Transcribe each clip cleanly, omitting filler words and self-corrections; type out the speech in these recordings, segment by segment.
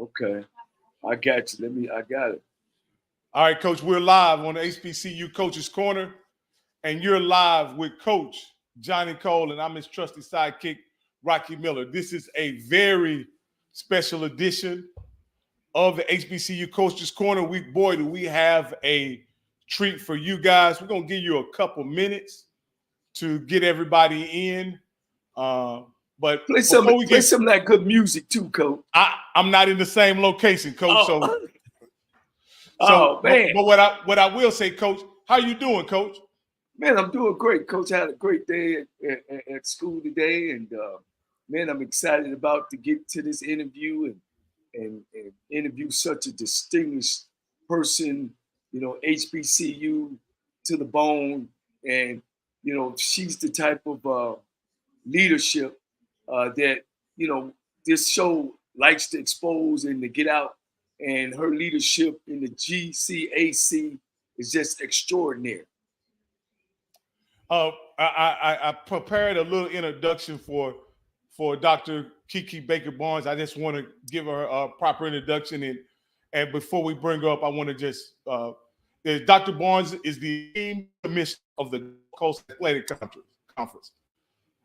Okay. I got you. I got it. All right, Coach, we're live on the HBCU Coach's Corner, and you're live with Coach Johnny Cole, and I'm his trusty sidekick, Rocky Miller. This is a very special edition of the HBCU Coach's Corner. Boy, do we have a treat for you guys. We're going to give you a couple minutes to get everybody in. But play some of that good music too, Coach. I'm not in the same location, Coach. Oh. Man. But what I will say, Coach, how you doing, Coach? Man, I'm doing great, Coach. I had a great day at school today, and man, I'm excited about to get to this interview and interview such a distinguished person. You know, HBCU to the bone, and you know, she's the type of leadership that this show likes to expose and to get out. And her leadership in the GCAC is just extraordinary. I prepared a little introduction for Dr. Kiki Baker Barnes. I just want to give her a proper introduction. And before we bring her up, I want to just Dr. Barnes is the team commissioner of the Coast Athletic Conference,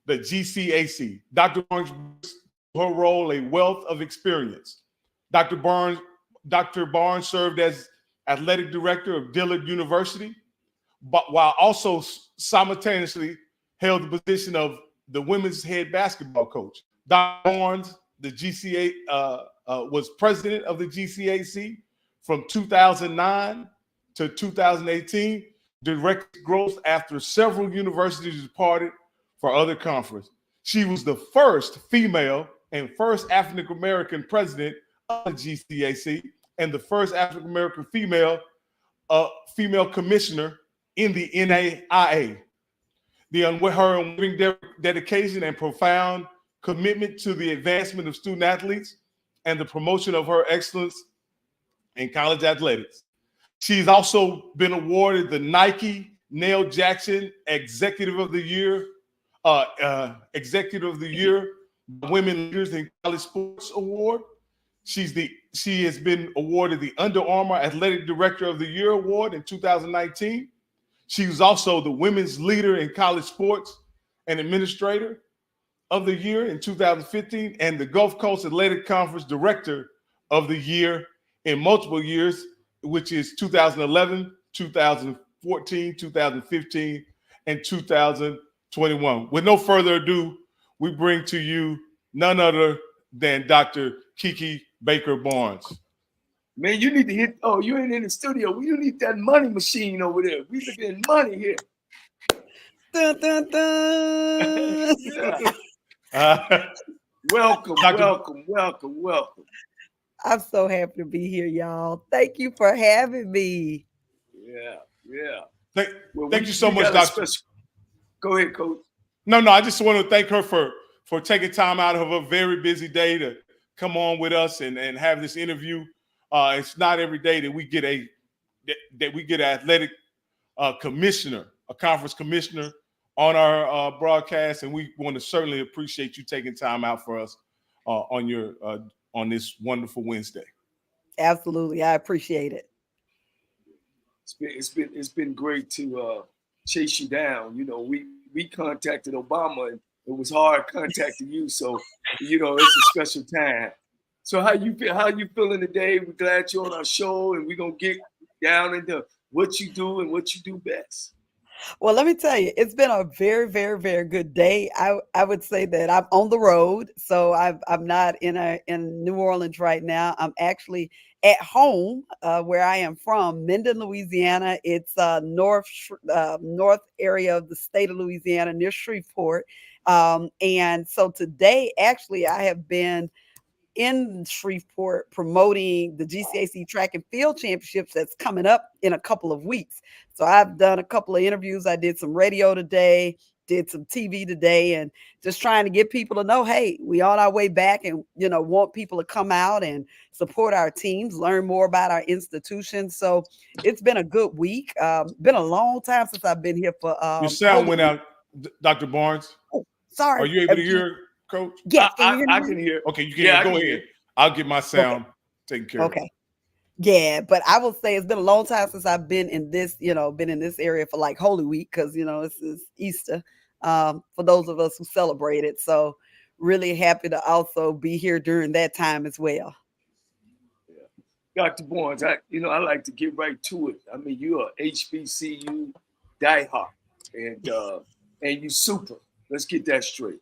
the GCAC. Dr. Barnes brings to her role a wealth of experience. Dr. Barnes served as athletic director of Dillard University, but while also simultaneously held the position of the women's head basketball coach. Dr. Barnes, the GCA, was president of the GCAC from 2009 to 2018, directed growth after several universities departed for other conferences. She was the first female and first African-American president of the GCAC and the first African-American female commissioner in the NAIA. Her unwavering dedication and profound commitment to the advancement of student athletes and the promotion of her excellence in college athletics. She's also been awarded the Nike Neil Jackson Executive of the Year Women Leaders in College Sports Award. She has been awarded the Under Armour Athletic Director of the Year Award in 2019. She was also the Women's Leader in College Sports and Administrator of the Year in 2015 and the Gulf Coast Athletic Conference Director of the Year in multiple years, which is 2011, 2014, 2015, and 2021. With no further ado, we bring to you none other than Dr. Kiki Baker Barnes. Man, you need to hit. Oh, you ain't in the studio. You need that money machine over there. We looking at money here. Dun, dun, dun. Welcome. I'm so happy to be here, y'all. Thank you for having me. Yeah. Thank you so much, Doctor. Go ahead, Coach. No, I just want to thank her for taking time out of a very busy day to come on with us and have this interview. It's not every day that we get an athletic commissioner, a conference commissioner on our broadcast, and we want to certainly appreciate you taking time out for us on this wonderful Wednesday. Absolutely, I appreciate it. It's been great to chase you down. You know, we contacted Obama, and it was hard contacting you. So, it's a special time. So how you feeling today? We're glad you're on our show, and we're gonna get down into what you do and what you do best. Well, let me tell you, it's been a very, very, very good day. I would say that I'm on the road, so I'm not in New Orleans right now. I'm actually at home, where I am from, Minden, Louisiana. It's north area of the state of Louisiana, near Shreveport. And so today, actually, I have been in Shreveport promoting the GCAC track and field championships that's coming up in a couple of weeks. So I've done a couple of interviews. I did some radio today, did some TV today, and just trying to get people to know, hey, we on our way back and, want people to come out and support our teams, learn more about our institutions. So it's been a good week. Been a long time since I've been here for. Your sound went out, Dr. Barnes. Oh, sorry. Are you able to hear, Coach? Yeah, I can hear. Okay, you can hear. Go ahead. I'll get my sound taken care of. Okay. Yeah, but I will say it's been a long time since I've been in this, been in this area for like Holy Week because this is Easter. For those of us who celebrate it. So really happy to also be here during that time as well. Yeah. Dr. Barnes, I like to get right to it. I mean, you're a HBCU diehard, and you super. Let's get that straight.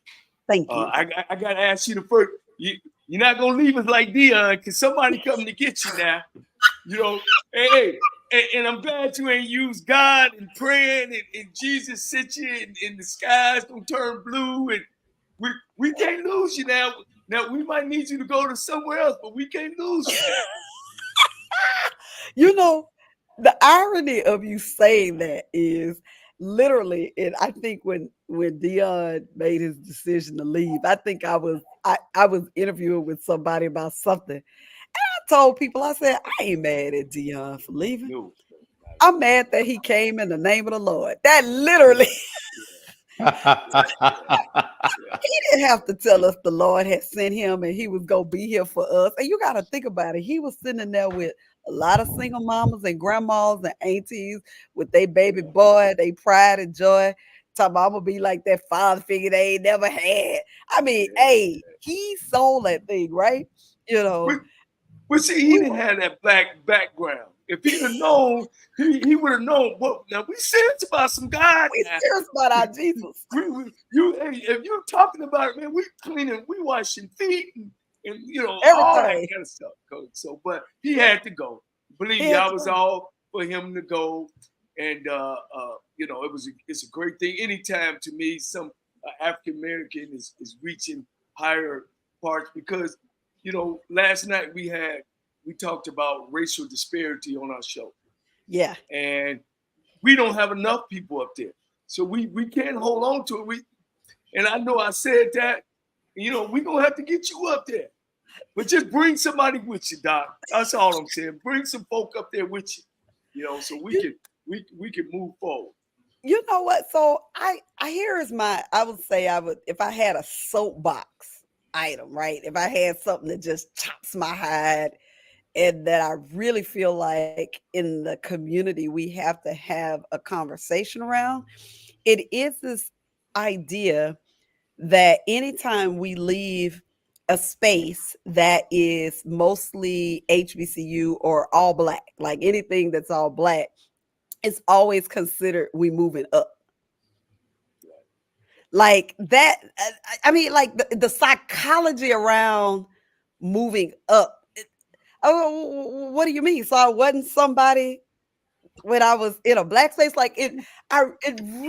Thank you. I gotta ask you the first. You're not gonna leave us like Dion, cause somebody coming to get you now. You know, hey, and I'm glad you ain't used God and praying and Jesus sent you and the skies gonna turn blue and we can't lose you now. Now we might need you to go to somewhere else, but we can't lose you now. You know, the irony of you saying that is literally, and I think when Dion made his decision to leave, I think I was interviewing with somebody about something. I told people, I said, I ain't mad at Dion for leaving. No, I'm mad that he came in the name of the Lord. That yeah, literally, yeah. he didn't have to tell us the Lord had sent him and he was going to be here for us. And you got to think about it. He was sitting there with a lot of single mamas and grandmas and aunties with their baby boy, they pride and joy. Talking about, I'm going to be like that father figure they ain't never had. I mean, hey, he sold that thing, right? You know, But see, he we didn't have that black background. If he'd have known, he would have known. But now we serious about some God now. serious about our Jesus. Hey, if you're talking about it, man, we cleaning, we washing feet and all that Everything. kind of stuff. So, but he had to go. Believe He me, had I to was go. all for him to go, and it's a great thing. Anytime to me, some African American is reaching higher parts because last night we talked about racial disparity on our show, Yeah. and we don't have enough people up there, so we can't hold on to it. And I know I said that, we're gonna have to get you up there, but just bring somebody with you, Doc. That's all I'm saying. Bring some folk up there with you, so we can move forward. You know what? So here is I would say I would if I had a soapbox item, right? If I had something that just chops my hide and that I really feel like in the community we have to have a conversation around, it is this idea that anytime we leave a space that is mostly HBCU or all black, like anything that's all black, it's always considered we moving up. Like that, I mean, like the psychology around moving up. Oh, what do you mean? So I wasn't somebody when I was in a black space. Like it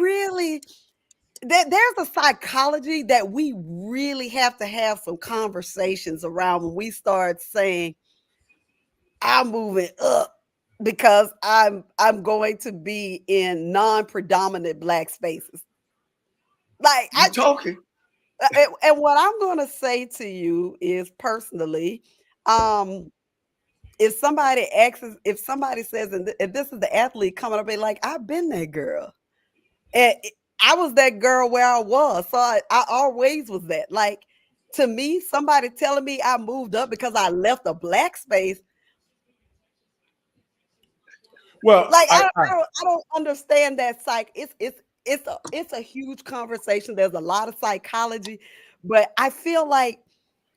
really. There's a psychology that we really have to have some conversations around when we start saying, "I'm moving up." Because I'm going to be in non-predominant black spaces. Like You talking? and what I'm going to say to you is personally, um, if somebody says, and if this is the athlete coming up, and like, I've been that girl, and I was that girl where I was, so I always was that. Like to me, somebody telling me I moved up because I left a black space. Well, Like I don't understand that it's a huge conversation. There's a lot of psychology, but I feel like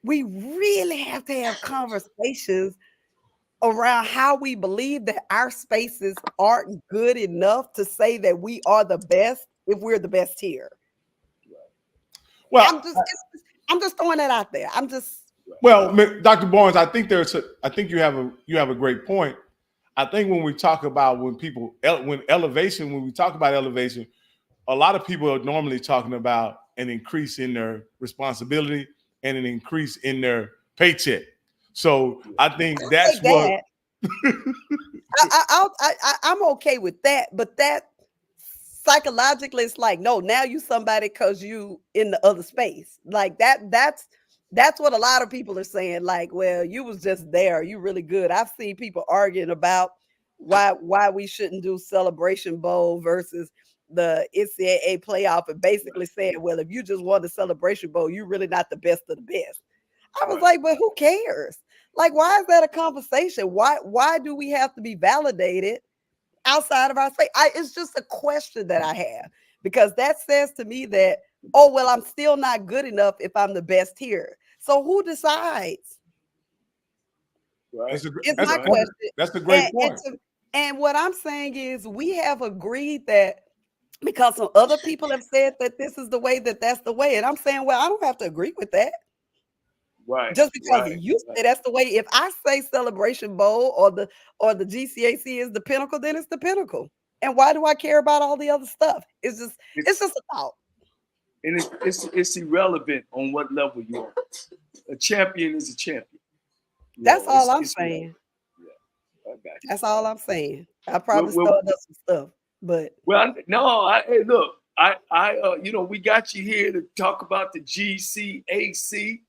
we really have to have conversations around how we believe that our spaces aren't good enough to say that we are the best if we're the best here. well, I'm just throwing that out there. I'm just well, Dr. Barnes, I think you have a great point. I think when we talk about when we talk about elevation, a lot of people are normally talking about an increase in their responsibility and an increase in their paycheck. So I think that's take what. that. I'm okay with that, but that psychologically it's like no, now you somebody because you in the other space like that's what a lot of people are saying, like, well, you was just there, you really good. I've seen people arguing about why we shouldn't do Celebration Bowl versus the NCAA playoff and basically saying, well, if you just won the Celebration Bowl, you're really not the best of the best. I was Right. like, but who cares? Like, why is that a conversation? Why do we have to be validated outside of our space? It's just a question that I have, because that says to me that, oh, well, I'm still not good enough if I'm the best here. So who decides? Right. It's That's my a, Right. question. that's a And, great and, point. to, and what I'm saying is, we have agreed that because some other people have said that this is the way, that's the way. And I'm saying, well, I don't have to agree with that. Right. Just because Right. you Right. say that's the way. If I say Celebration Bowl or the GCAC is the pinnacle, then it's the pinnacle. And why do I care about all the other stuff? It's just a thought. And it's irrelevant on what level you're on. A champion is a champion. That's all I'm It's irrelevant. saying. Yeah, I got you. That's all I'm saying. I Well, probably well, started up some stuff, but no. Hey, look, we got you here to talk about the GCAC.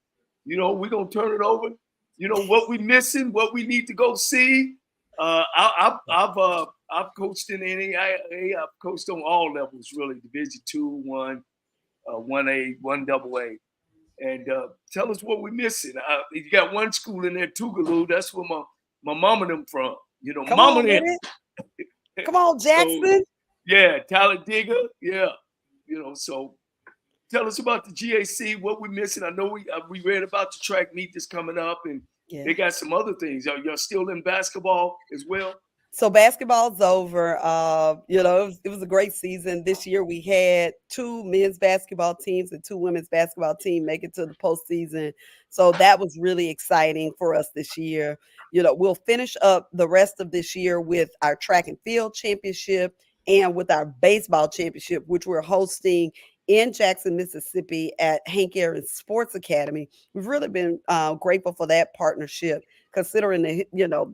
We're gonna turn it over. What we missing, what we need to go see. I've coached in NAIA. I've coached on all levels, really. Division 2, 1, 1A, 1AA. And tell us what we're missing. You got one school in there, Tougaloo. That's where my mama them from. come Mama on with them. it. Come on, So Jackson. yeah, Talladega. Yeah, So tell us about the GAC. What we're missing. I know we read about the track meet that's coming up, and Yeah. they got some other things. Y'all still in basketball as well? So basketball's over. It was a great season. This year we had 2 men's basketball teams and 2 women's basketball team make it to the postseason. So that was really exciting for us this year. We'll finish up the rest of this year with our track and field championship and with our baseball championship, which we're hosting in Jackson, Mississippi at Hank Aaron Sports Academy. We've really been grateful for that partnership, considering the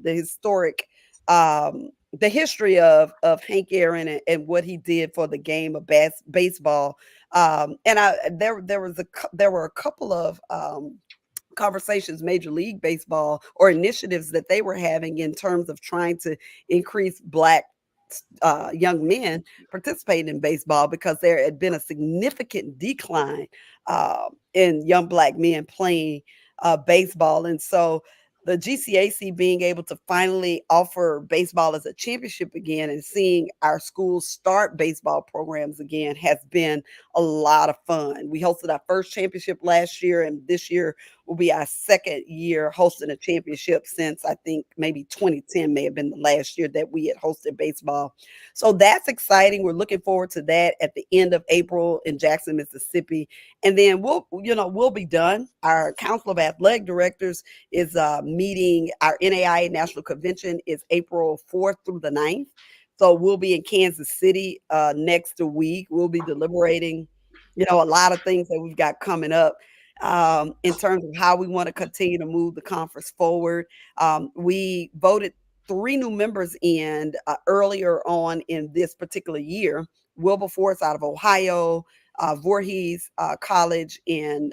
historic the history of Hank Aaron and what he did for the game of baseball. There were a couple of conversations Major League Baseball or initiatives that they were having in terms of trying to increase Black young men participating in baseball, because there had been a significant decline in young Black men playing baseball. And so the GCAC being able to finally offer baseball as a championship again and seeing our schools start baseball programs again has been a lot of fun. We hosted our first championship last year, and this year will be our second year hosting a championship since I think maybe 2010 may have been the last year that we had hosted baseball. So that's exciting. We're looking forward to that at the end of April in Jackson, Mississippi. And then we'll be done. Our Council of Athletic Directors is meeting. Our NAIA National Convention is April 4th through the 9th. So we'll be in Kansas City next week. We'll be deliberating, a lot of things that we've got coming up in terms of how we want to continue to move the conference forward. We voted 3 new members in earlier on in this particular year. Wilberforce out of Ohio, Voorhees College in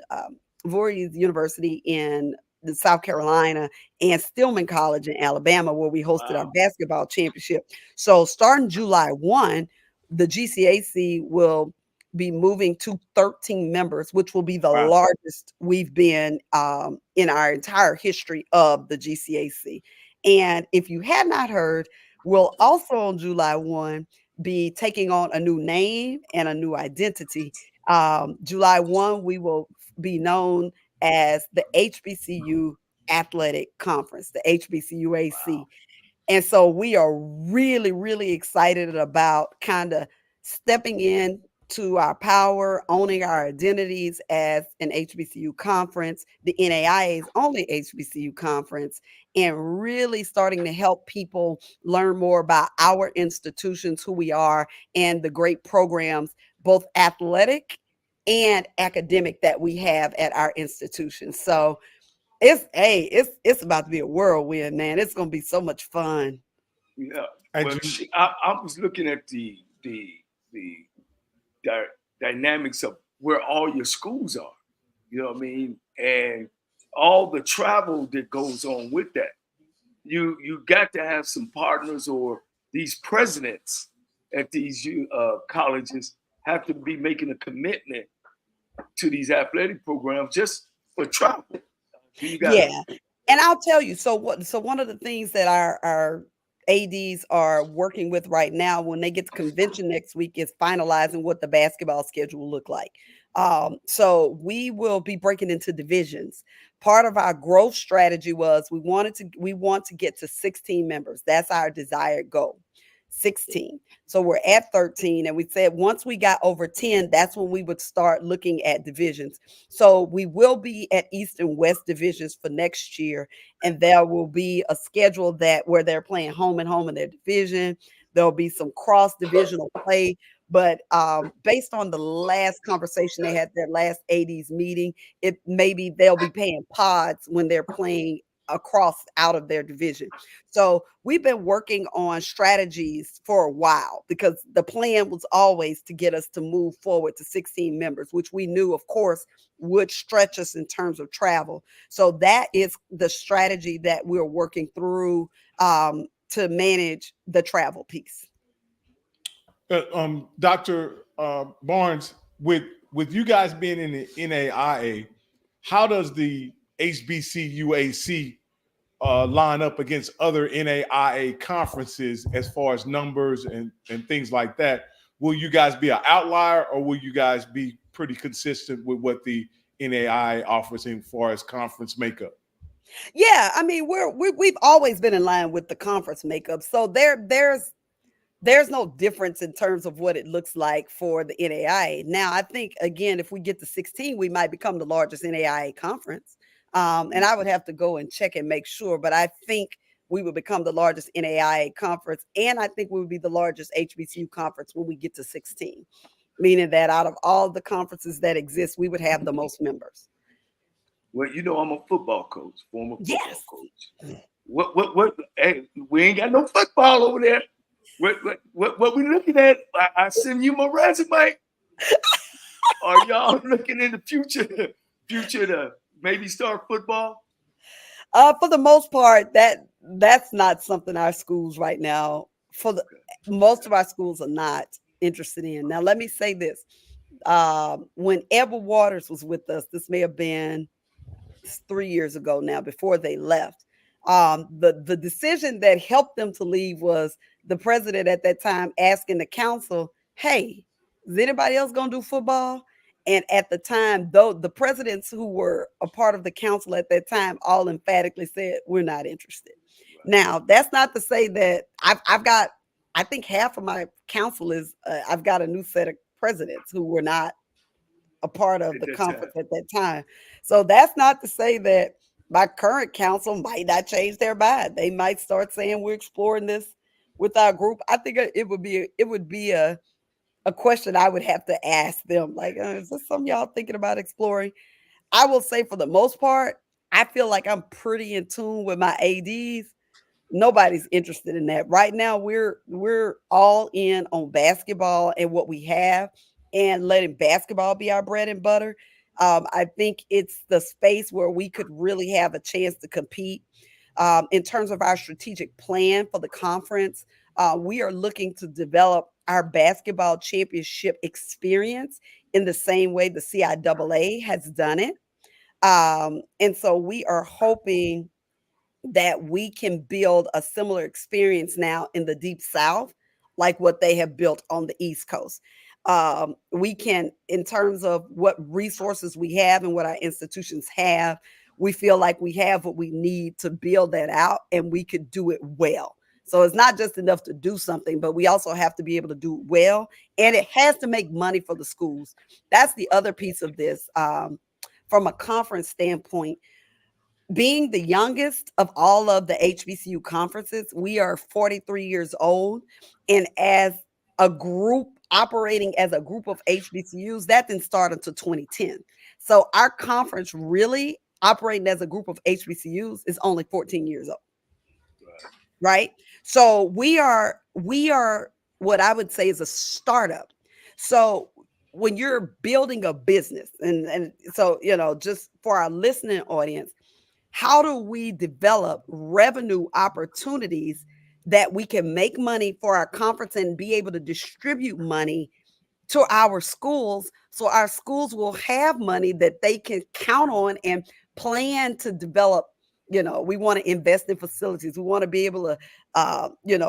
Voorhees University in South Carolina, and Stillman College in Alabama, where we hosted our basketball championship. So starting July 1, the GCAC will be moving to 13 members, which will be the largest we've been in our entire history of the GCAC. And if you have not heard, we'll also on July 1 be taking on a new name and a new identity. July 1, we will be known as the HBCU Athletic Conference, the HBCUAC. Wow. And so we are really, really excited about kind of stepping in to our power, owning our identities as an HBCU conference, the NAIA's only HBCU conference, and really starting to help people learn more about our institutions, who we are, and the great programs, both athletic and academic, that we have at our institution. So it's about to be a whirlwind, man. It's going to be so much fun. Yeah. Well, I was looking at the dynamics of where all your schools are. You know what I mean? And all the travel that goes on with that. You got to have some partners, or these presidents at these colleges have to be making a commitment to these athletic programs just for travel. Yeah. And I'll tell you, so one of the things that our ADs are working with right now when they get to convention next week is finalizing what the basketball schedule will look like. So we will be breaking into divisions. Part of our growth strategy was we want to get to 16 members. That's our desired goal. 16. So we're at 13, and we said once we got over 10, that's when we would start looking at divisions. So we will be at East and West divisions for next year, and there will be a schedule that where they're playing home and home in their division. There'll be some cross divisional play, but based on the last conversation they had, their last 80s meeting, it maybe they'll be paying pods when they're playing across out of their division. So we've been working on strategies for a while because the plan was always to get us to move forward to 16 members, which we knew, of course, would stretch us in terms of travel. So that is the strategy that we're working through to manage the travel piece. Dr. Barnes, with you guys being in the NAIA, how does the HBCUAC line up against other NAIA conferences as far as numbers and things like that? Will you guys be an outlier, or will you guys be pretty consistent with what the NAIA offers as far as conference makeup? Yeah, I mean we've always been in line with the conference makeup, so there's no difference in terms of what it looks like for the NAIA. Now, I think again, if we get to 16, we might become the largest NAIA conference. And I would have to go and check and make sure, but I think we would become the largest NAIA conference, and I think we would be the largest HBCU conference when we get to 16, meaning that out of all the conferences that exist, we would have the most members. Well, you know, I'm a football coach, former football Yes. coach. What? Hey, we ain't got no football over there. What we looking at? I send you my resume. Are y'all looking in the future to maybe start football? For the most part, that's not something our schools right now, for the most of our schools are not interested in. Now, let me say this. When Edward Waters was with us, this may have been 3 years ago now, before they left. The decision that helped them to leave was the president at that time asking the council, "Hey, is anybody else going to do football?" And at the time, though, the presidents who were a part of the council at that time all emphatically said, "We're not interested." Now, that's not to say that I've got, I think half of my council is, I've got a new set of presidents who were not a part of At the that conference time. at that time. So that's not to say that my current council might not change their mind. They might start saying we're exploring this with our group. I think it would be a question I would have to ask them. Like, is this something y'all thinking about exploring? I will say for the most part, I feel like I'm pretty in tune with my ADs. Nobody's interested in that right now. We're all in on basketball and what we have, and letting basketball be our bread and butter. I think it's the space where we could really have a chance to compete. In terms of our strategic plan for the conference, we are looking to develop our basketball championship experience in the same way the CIAA has done it. And so we are hoping that we can build a similar experience now in the Deep South, like what they have built on the East Coast. We can, in terms of what resources we have and what our institutions have, we feel like we have what we need to build that out, and we could do it well. So it's not just enough to do something, but we also have to be able to do it well, and it has to make money for the schools. That's the other piece of this. From a conference standpoint, being the youngest of all of the HBCU conferences, we are 43 years old. And as a group, operating as a group of HBCUs, that didn't start until 2010. So our conference really operating as a group of HBCUs is only 14 years old, right? So we are what I would say is a startup. So when you're building a business, and so just for our listening audience, how do we develop revenue opportunities that we can make money for our conference and be able to distribute money to our schools, so our schools will have money that they can count on and plan to develop We want to invest in facilities. We want to be able to,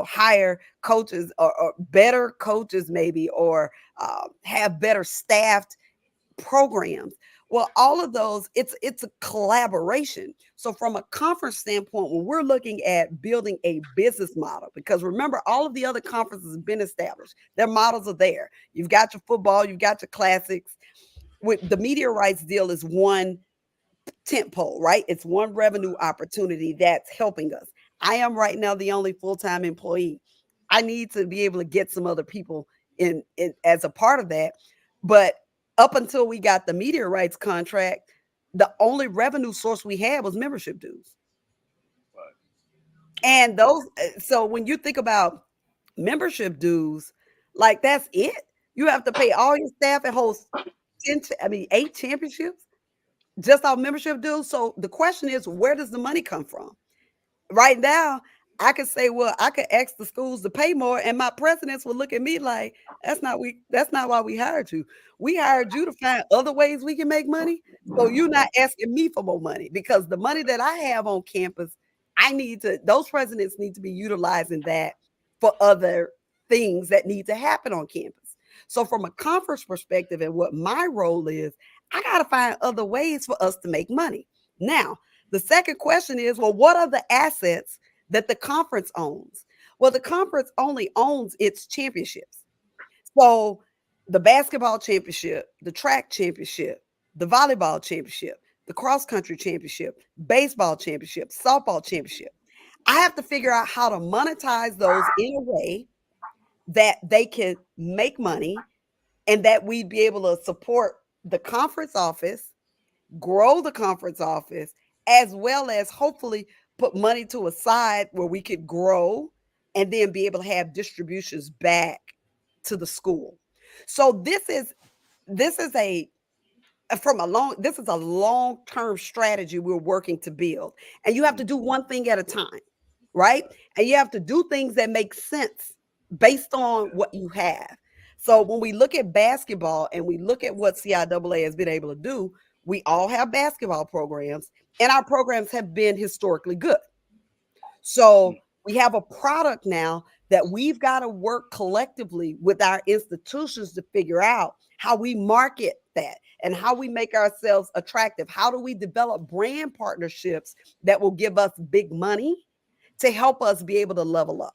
hire coaches or better coaches maybe, or have better staffed programs. Well, all of those, it's a collaboration. So from a conference standpoint, when we're looking at building a business model, because remember, all of the other conferences have been established. Their models are there. You've got your football, you've got your classics. With the media rights deal is one tent pole, right? It's one revenue opportunity that's helping us. I am right now the only full-time employee. I need to be able to get some other people in as a part of that. But up until we got the media rights contract, the only revenue source we had was membership dues. Right. And those, so when you think about membership dues, like that's it. You have to pay all your staff and host 8 championships just off membership dues. So the question is, where does the money come from? Right now, I could say, well, I could ask the schools to pay more, and my presidents would look at me like, that's not why we hired you. We hired you to find other ways we can make money. So you're not asking me for more money, because the money that I have on campus, those presidents need to be utilizing that for other things that need to happen on campus. So from a conference perspective, and what my role is, I got to find other ways for us to make money. Now, the second question is, well, what are the assets that the conference owns? Well, the conference only owns its championships. So the basketball championship, the track championship, the volleyball championship, the cross country championship, baseball championship, softball championship. I have to figure out how to monetize those in a way that they can make money, and that we'd be able to support the conference office, grow the conference office, as well as hopefully put money to a side where we could grow and then be able to have distributions back to the school. So this is a long-term strategy we're working to build. And you have to do one thing at a time, right? And you have to do things that make sense based on what you have. So when we look at basketball and we look at what CIAA has been able to do, we all have basketball programs, and our programs have been historically good. So we have a product now that we've got to work collectively with our institutions to figure out how we market that and how we make ourselves attractive. How do we develop brand partnerships that will give us big money to help us be able to level up?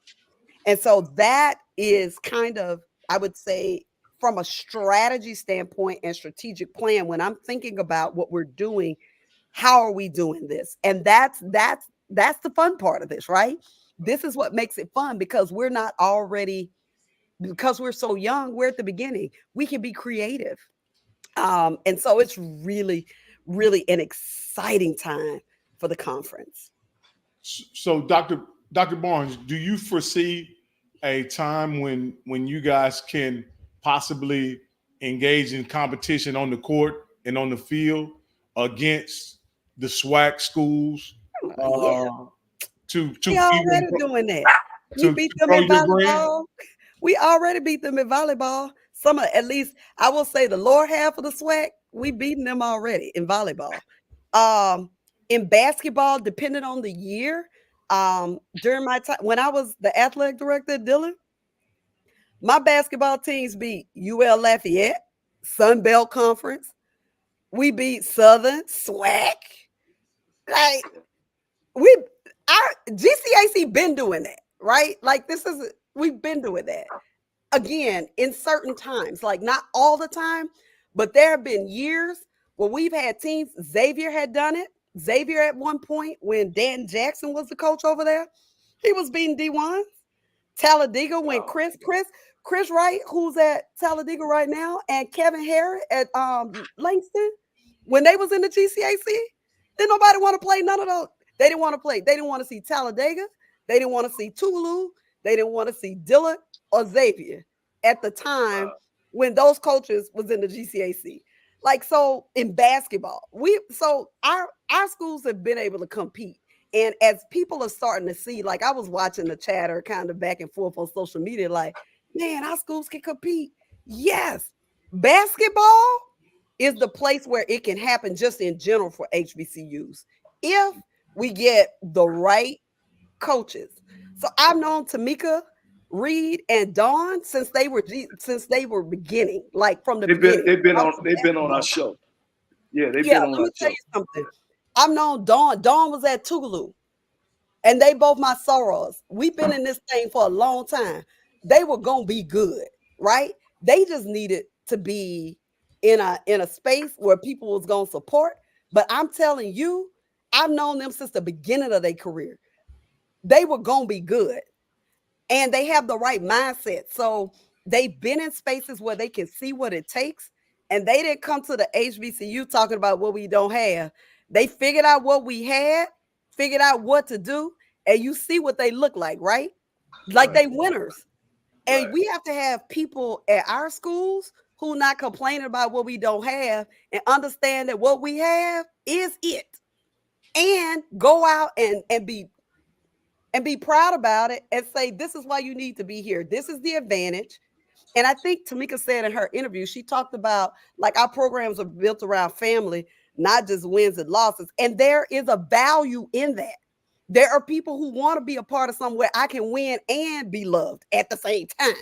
And so that is kind of, I would say, from a strategy standpoint and strategic plan, when I'm thinking about what we're doing, how are we doing this? And that's the fun part of this, right? This is what makes it fun, because we're so young, we're at the beginning. We can be creative. And so it's really, really an exciting time for the conference. So, Dr. Barnes, do you foresee a time when you guys can possibly engage in competition on the court and on the field against the SWAC schools? Yeah, To we already even doing that. We to beat them grow in your brand? volleyball. We already beat them in volleyball. At least I will say the lower half of the SWAC, we beaten them already in volleyball. In basketball, depending on the year, during my time when I was the athletic director at Dillon, my basketball teams beat UL Lafayette, Sun Belt Conference. We beat Southern, SWAC. Like our GCAC been doing that, right? Like we've been doing that. Again, in certain times, like not all the time, but there have been years where we've had teams. Xavier had done it. Xavier at one point, when Dan Jackson was the coach over there, he was beating D1. Talladega, when Chris Wright, who's at Talladega right now, and Kevin Harris at Langston, when they was in the GCAC, didn't nobody want to play none of those. They didn't want to play. They didn't want to see Talladega. They didn't want to see Tulu. They didn't want to see Dillon or Xavier at the time when those coaches was in the GCAC. Like, so in basketball, our schools have been able to compete. And as people are starting to see, like I was watching the chatter kind of back and forth on social media, like, man, our schools can compete. Yes, basketball is the place where it can happen just in general for HBCUs. If we get the right coaches. So I've known Tamika, Reed, and Dawn since they were beginning, like from the beginning. I was a they've been on our basketball coach. show. Yeah, they've Yeah, been on let our me tell show. you something. I've known Dawn. Dawn was at Tougaloo, and they both my sorors. We've been in this thing for a long time. They were gonna be good, right? They just needed to be in a space where people was gonna support. But I'm telling you, I've known them since the beginning of their career. They were gonna be good, and they have the right mindset. So they've been in spaces where they can see what it takes, and they didn't come to the HBCU talking about what we don't have. They figured out what we had, figured out what to do, and you see what they look like? Like Right, they winners. And right, we have to have people at our schools who not complaining about what we don't have and understand that what we have is it. And go out and be proud about it and say, this is why you need to be here. This is the advantage. And I think Tamika said in her interview, she talked about like our programs are built around family, not just wins and losses. And there is a value in that. There are people who want to be a part of somewhere I can win and be loved at the same time.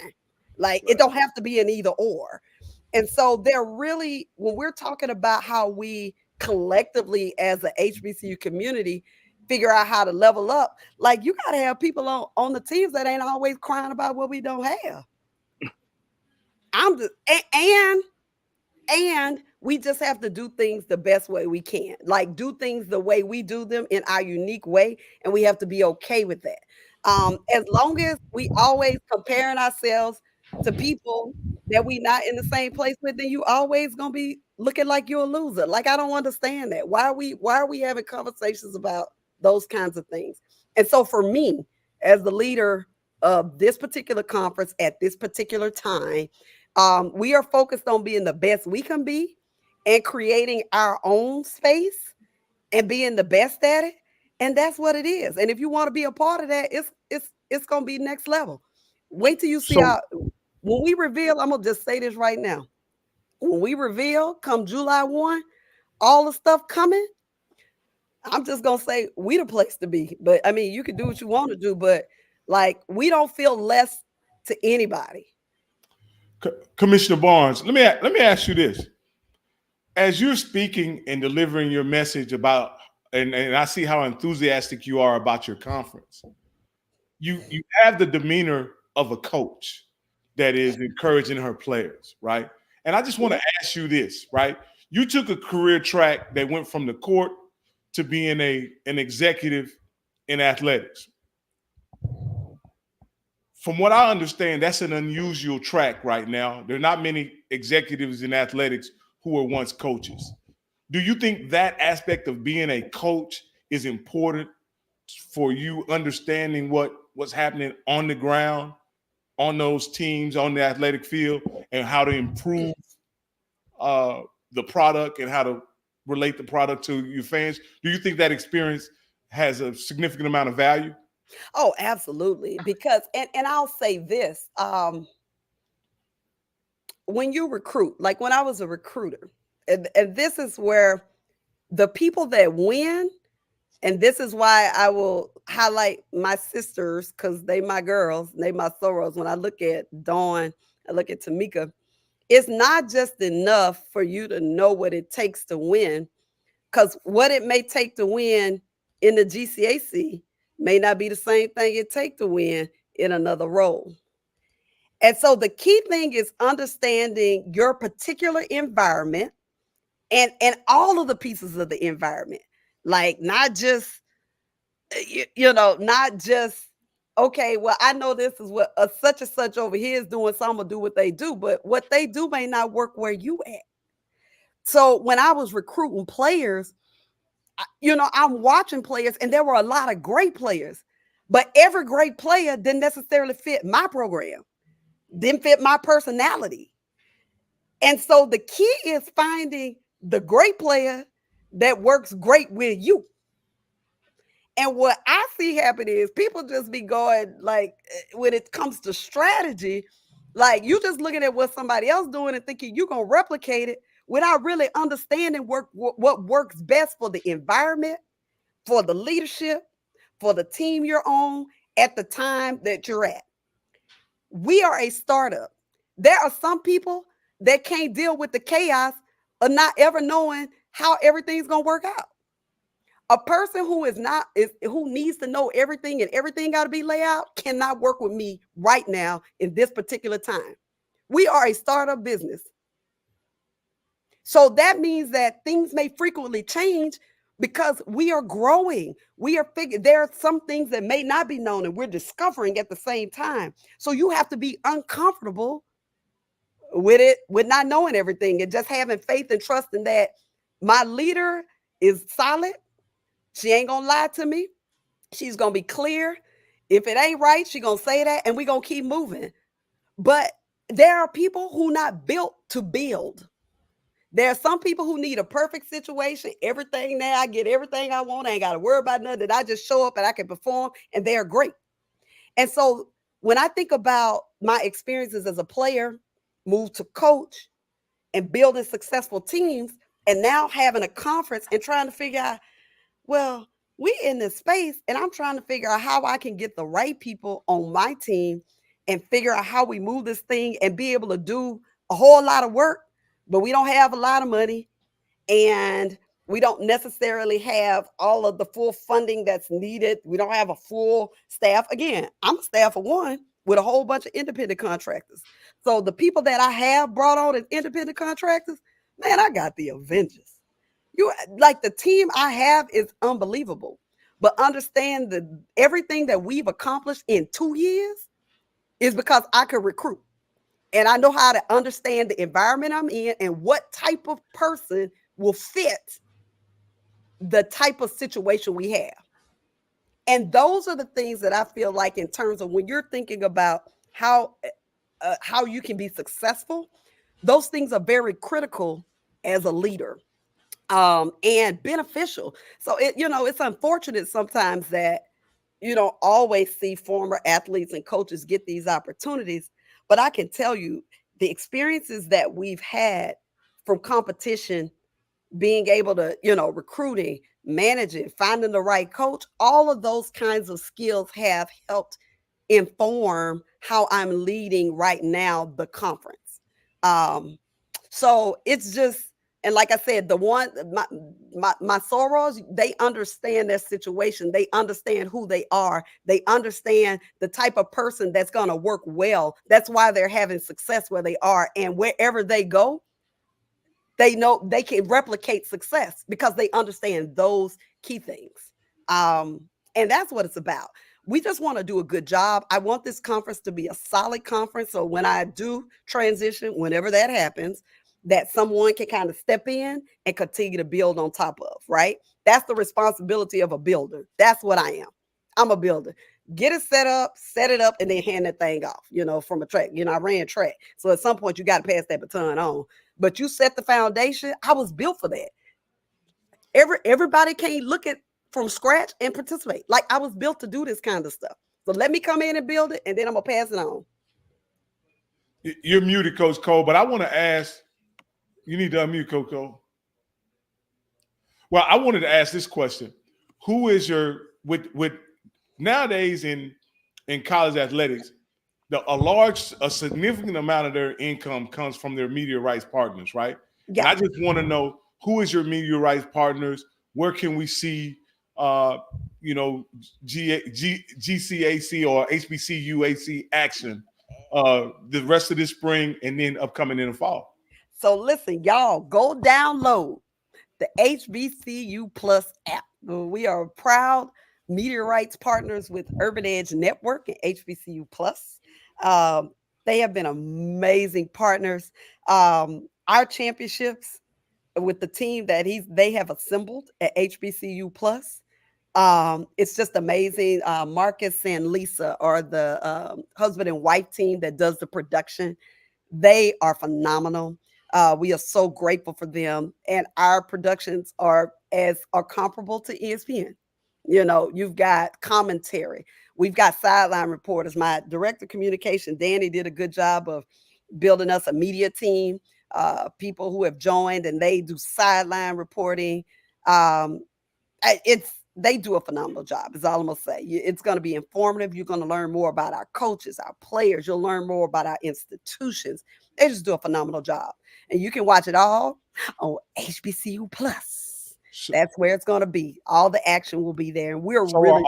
Like it right. don't have to be an either or. And so they're really, when we're talking about how we collectively as a HBCU community figure out how to level up, like you got to have people on the teams that ain't always crying about what we don't have. I'm just and we just have to do things the best way we can. Like do things the way we do them in our unique way, and we have to be okay with that. As long as we always comparing ourselves to people that we not in the same place with, then you always gonna be looking like you're a loser. Like I don't understand that. Why are we having conversations about those kinds of things? And so for me, as the leader of this particular conference at this particular time, we are focused on being the best we can be and creating our own space and being the best at it. And that's what it is. And if you want to be a part of that, it's gonna be next level. Wait till you see So how when we reveal, I'm gonna just say this right now. When we reveal come July 1, all the stuff coming, I'm just gonna say we the place to be. But I mean, you can do what you want to do, but like we don't feel less to anybody. Commissioner Barnes, let me ask you this: as you're speaking and delivering your message about, and I see how enthusiastic you are about your conference, you have the demeanor of a coach that is encouraging her players, right? And I just want to ask you this, right? You took a career track that went from the court to being an executive in athletics. From what I understand, that's an unusual track right now. There are not many executives in athletics who were once coaches. Do you think that aspect of being a coach is important for you understanding what's happening on the ground, on those teams, on the athletic field, and how to improve uh, the product and how to relate the product to your fans? Do you think that experience has a significant amount of value? Oh, absolutely. Because and I'll say this, when you recruit, like when I was a recruiter, and this is where the people that win, and this is why I will highlight my sisters because they my girls, they my sorors. When I look at Dawn, I look at Tamika, it's not just enough for you to know what it takes to win, because what it may take to win in the GCAC may not be the same thing it take to win in another role. And so the key thing is understanding your particular environment and all of the pieces of the environment. Like not just not just okay, well, I know this is what a such and such over here is doing, so I'm gonna do what they do, but what they do may not work where you at. So when I was recruiting players, I'm watching players, and there were a lot of great players, but every great player didn't necessarily fit my program, didn't fit my personality. And so the key is finding the great player that works great with you. And what I see happen is people just be going like when it comes to strategy, like you just looking at what somebody else doing and thinking you're gonna replicate it without really understanding what works best for the environment, for the leadership, for the team you're on at the time that you're at. We are a startup. There are some people that can't deal with the chaos of not ever knowing how everything's going to work out. A person who who needs to know everything and everything got to be laid out cannot work with me right now in this particular time. We are a startup business. So that means that things may frequently change because we are growing. There are some things that may not be known and we're discovering at the same time. So you have to be uncomfortable with it, with not knowing everything, and just having faith and trust in that my leader is solid. She ain't gonna lie to me. She's gonna be clear. If it ain't right, she's gonna say that, and we're gonna keep moving. But there are people who not built to build. There are some people who need a perfect situation. Everything now, I get everything I want. I ain't got to worry about nothing. I just show up and I can perform, and they are great. And so when I think about my experiences as a player, move to coach, and building successful teams, and now having a conference and trying to figure out, well, we in this space, and I'm trying to figure out how I can get the right people on my team and figure out how we move this thing and be able to do a whole lot of work, but we don't have a lot of money, and we don't necessarily have all of the full funding that's needed. We don't have a full staff. Again, I'm a staff of one with a whole bunch of independent contractors. So the people that I have brought on as independent contractors, man, I got the Avengers. Like the team I have is unbelievable. But understand that everything that we've accomplished in 2 years is because I could recruit. And I know how to understand the environment I'm in and what type of person will fit the type of situation we have. And those are the things that I feel like, in terms of when you're thinking about how you can be successful, those things are very critical as a leader, and beneficial. So it's unfortunate sometimes that you don't always see former athletes and coaches get these opportunities. But I can tell you the experiences that we've had from competition, being able to, recruiting, managing, finding the right coach, all of those kinds of skills have helped inform how I'm leading right now the conference. So it's just, and like I said, my sorors, they understand their situation. They understand who they are. They understand the type of person that's going to work well. That's why they're having success where they are. And wherever they go, they know they can replicate success because they understand those key things. And that's what it's about. We just want to do a good job. I want this conference to be a solid conference. So when I do transition, whenever that happens, that someone can kind of step in and continue to build on top of, right? That's the responsibility of a builder. That's what I am. I'm a builder. Get it set it up, and then hand that thing off, from a track. I ran track. So at some point you got to pass that baton on. But you set the foundation. I was built for that. Everybody can't look at from scratch and participate. Like, I was built to do this kind of stuff. So let me come in and build it, and then I'm going to pass it on. You're muted, Coach Cole, but I want to ask, you need to unmute, Coach Cole. Well, I wanted to ask this question. Who is with nowadays in college athletics, a significant amount of their income comes from their media rights partners, right? Yeah. And I just want to know, who is your media rights partners? Where can we see, GCAC or HBCU AC action the rest of this spring and then upcoming in the fall? So listen, y'all, go download the HBCU Plus app. We are proud media rights partners with Urban Edge Network and HBCU Plus. They have been amazing partners. Our championships with the team that they have assembled at HBCU Plus, it's just amazing. Marcus and Lisa are the husband and wife team that does the production. They are phenomenal. We are so grateful for them, and our productions are comparable to ESPN. You've got commentary. We've got sideline reporters. My director of communication, Danny, did a good job of building us a media team, people who have joined, and they do sideline reporting. It's they do a phenomenal job, is all I'm going to say. It's going to be informative. You're going to learn more about our coaches, our players. You'll learn more about our institutions. They just do a phenomenal job. And you can watch it all on HBCU Plus. So, That's where it's going to be. All the action will be there. And we're so really,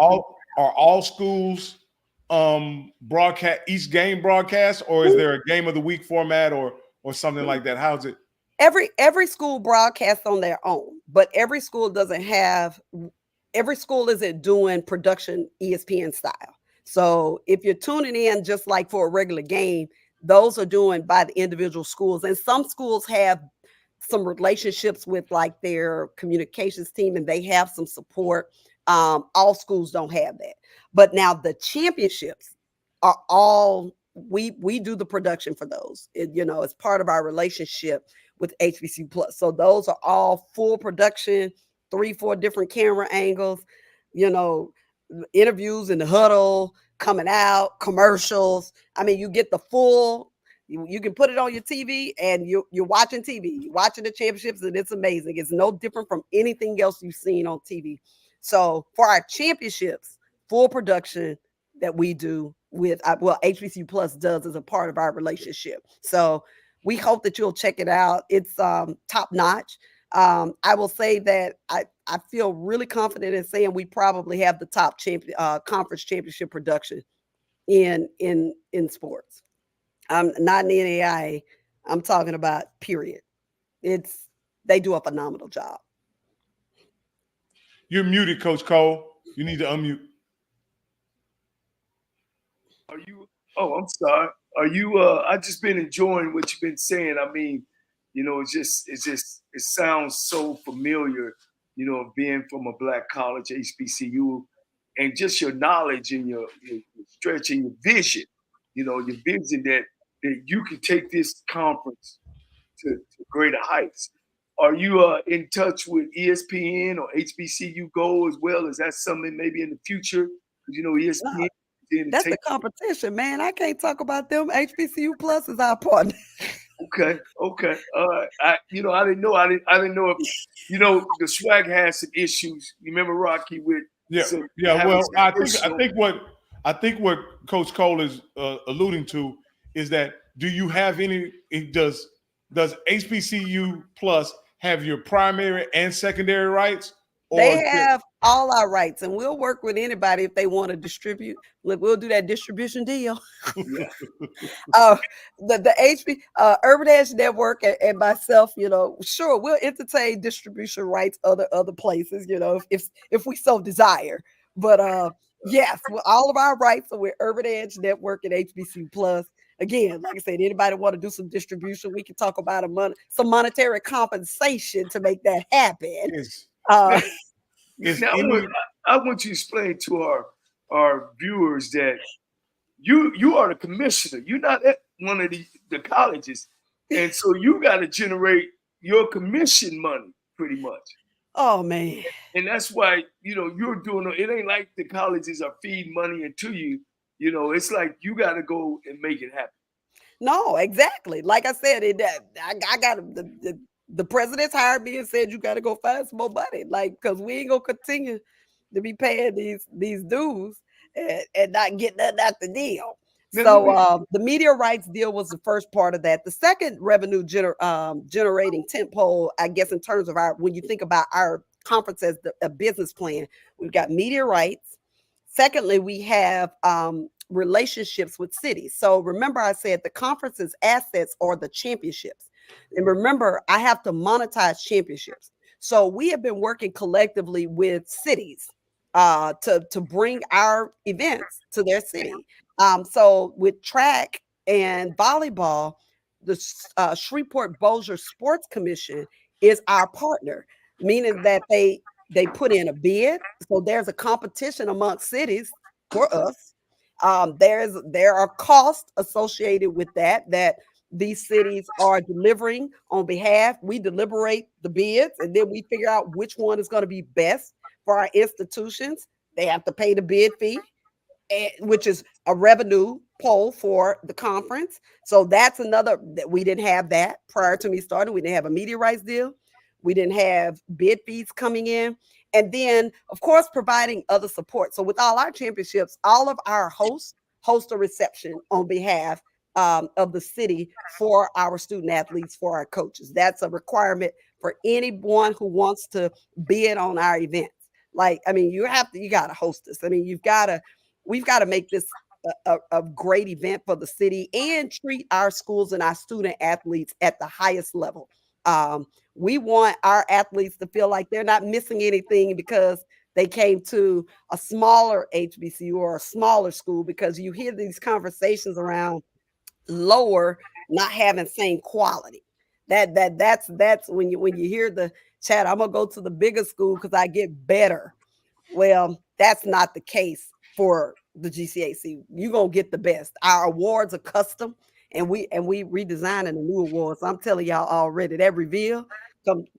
are all schools broadcast each game broadcast, or is there a game of the week format or something like that? How's it? every school broadcasts on their own, but every school isn't doing production ESPN style. So if you're tuning in just like for a regular game, those are doing by the individual schools. And some schools have some relationships with like their communications team and they have some support. All schools don't have that. But now the championships are all we do the production for those. It's part of our relationship with HBCU Plus. So those are all full production, 3-4 different camera angles, you know, interviews in the huddle, coming out, commercials. I mean, you get the full. You can put it on your TV and you're watching TV, you're watching the championships, and it's amazing. It's no different from anything else you've seen on TV. So for our championships, full production that we do with, HBCU Plus does as a part of our relationship. So we hope that you'll check it out. It's top notch. I will say that I feel really confident in saying we probably have the top conference championship production in sports. I'm not in the NAIA. I'm talking about period. They do a phenomenal job. You're muted, Coach Cole. You need to unmute. Are you? Oh, I'm sorry. Are you? I just been enjoying what you've been saying. I mean, it sounds so familiar. Being from a black college, HBCU, and just your knowledge and your stretch and your vision. Your vision that you can take this conference to greater heights. Are you in touch with ESPN or HBCU Go as well? Is that something maybe in the future? Because ESPN. No, that's the competition, man. I can't talk about them. HBCU Plus is our partner. Okay. All right. I didn't know. I didn't know if the swag has some issues. You remember Rocky with Well, I think what Coach Cole is alluding to is that do you have any? Does HBCU Plus have your primary and secondary rights? They have all our rights, and we'll work with anybody if they want to distribute. Look, we'll do that distribution deal. The Urban Edge Network and myself, sure, we'll entertain distribution rights other places, if we so desire. But yes, all of our rights are with Urban Edge Network and HBCU Plus. Again, like I said, anybody want to do some distribution, we can talk about some monetary compensation to make that happen. Now, I want you to explain to our viewers that you are the commissioner. You're not at one of the colleges, and so you got to generate your commission money pretty much. Oh man! And that's why you're doing it. Ain't like the colleges are feeding money into you. It's like you got to go and make it happen. No, exactly. Like I said, I got the president's hired me and said you got to go find some more money, because we ain't gonna continue to be paying these dues and not get nothing out the deal. So the media rights deal was the first part of that. The second revenue generating tentpole, I guess, in terms of when you think about our conference as a business plan, we've got media rights. Secondly, we have relationships with cities. So remember, I said the conference's assets are the championships. And remember, I have to monetize championships. So we have been working collectively with cities to bring our events to their city. So with track and volleyball, the Shreveport Bossier Sports Commission is our partner, meaning that they put in a bid. So there's a competition amongst cities for us. There are costs associated with that these cities are delivering on behalf. We deliberate the bids, and then we figure out which one is going to be best for our institutions. They have to pay the bid fee, which is a revenue pool for the conference. So that's another that we didn't have that prior to me starting. We didn't have a media rights deal. We didn't have bid fees coming in. And then, of course, providing other support. So with all our championships, all of our hosts host a reception on behalf of the city for our student athletes, for our coaches. That's a requirement for anyone who wants to bid on our events. Like, I mean, you got to host this. I mean, we've got to make this a great event for the city and treat our schools and our student athletes at the highest level. We want our athletes to feel like they're not missing anything because they came to a smaller HBCU or a smaller school, because you hear these conversations around lower not having same quality. That's when you hear the chat, I'm gonna go to the bigger school because I get better. Well, that's not the case for the GCAC. You're gonna get the best. Our awards are custom, and we redesigning the new awards. I'm telling y'all already, that reveal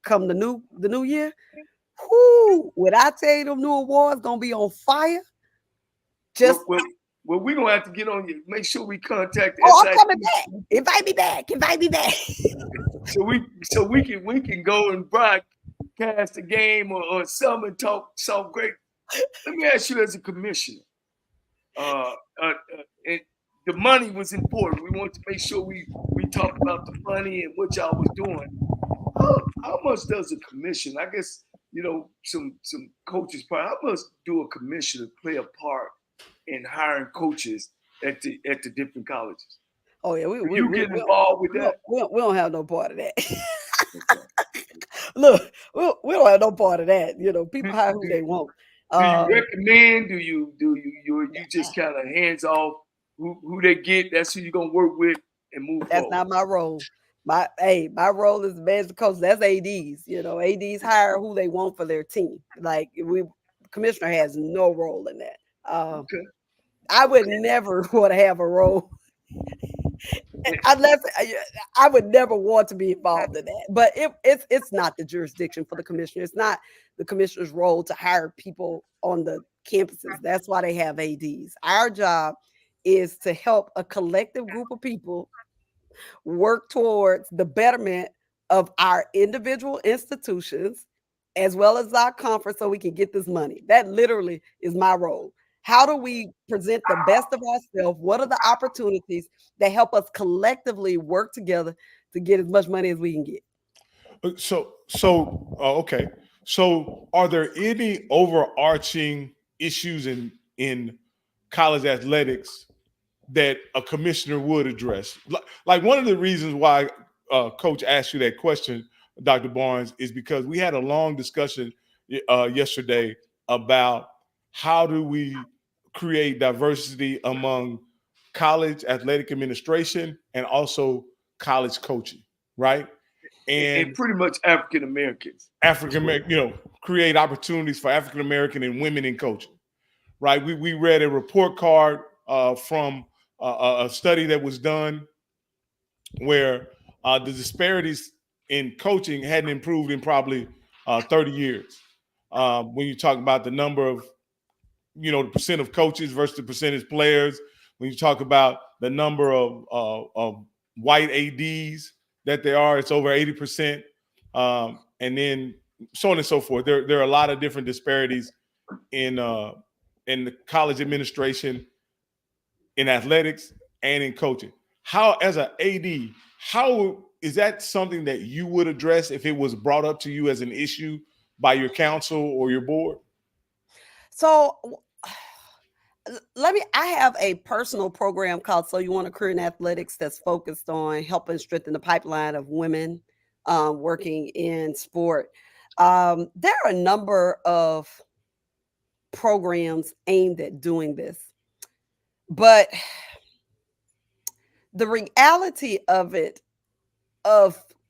come the new year. Whoo, when I tell you them new awards gonna be on fire. Just well, we're gonna have to get on you. Make sure we contact. I'm coming back. Invite me back. so we can go and broadcast the game or some and talk great. Let me ask you, as a commissioner, the money was important. We want to make sure we talk about the money and what y'all was doing. How much does a commission? I guess some coaches probably. How much do a commissioner play a part in hiring coaches at the different colleges? Oh yeah, you get involved with that? We don't have no part of that. Look, we don't have no part of that. People hire who they want. Do you recommend? Do you just kind of hands off who they get? That's who you're gonna work with and move forward. That's not my role. My role is management coach. That's ADs. ADs hire who they want for their team. Like commissioner has no role in that. Okay. I would never want to have a role. Unless I would never want to be involved in that. But it's not the jurisdiction for the commissioner. It's not the commissioner's role to hire people on the campuses. That's why they have ADs. Our job is to help a collective group of people work towards the betterment of our individual institutions as well as our conference, so we can get this money. That literally is my role. How do we present the best of ourselves? What are the opportunities that help us collectively work together to get as much money as we can get? Okay. So are there any overarching issues in college athletics that a commissioner would address? Like one of the reasons why Coach asked you that question, Dr. Barnes, is because we had a long discussion yesterday about how do we create diversity among college athletic administration and also college coaching, right? And pretty much African Americans. Create opportunities for African American and women in coaching, right? We read a report card from a study that was done where the disparities in coaching hadn't improved in probably 30 years. When you talk about the number of the percent of coaches versus the percentage players, when you talk about the number of white ADs that there are, it's over 80%. And then so on and so forth. There are a lot of different disparities in the college administration, in athletics, and in coaching. How, as an AD, how is that something that you would address if it was brought up to you as an issue by your council or your board? So I have a personal program called So You Want a Career in Athletics that's focused on helping strengthen the pipeline of women working in sport. There are a number of programs aimed at doing this, but the reality of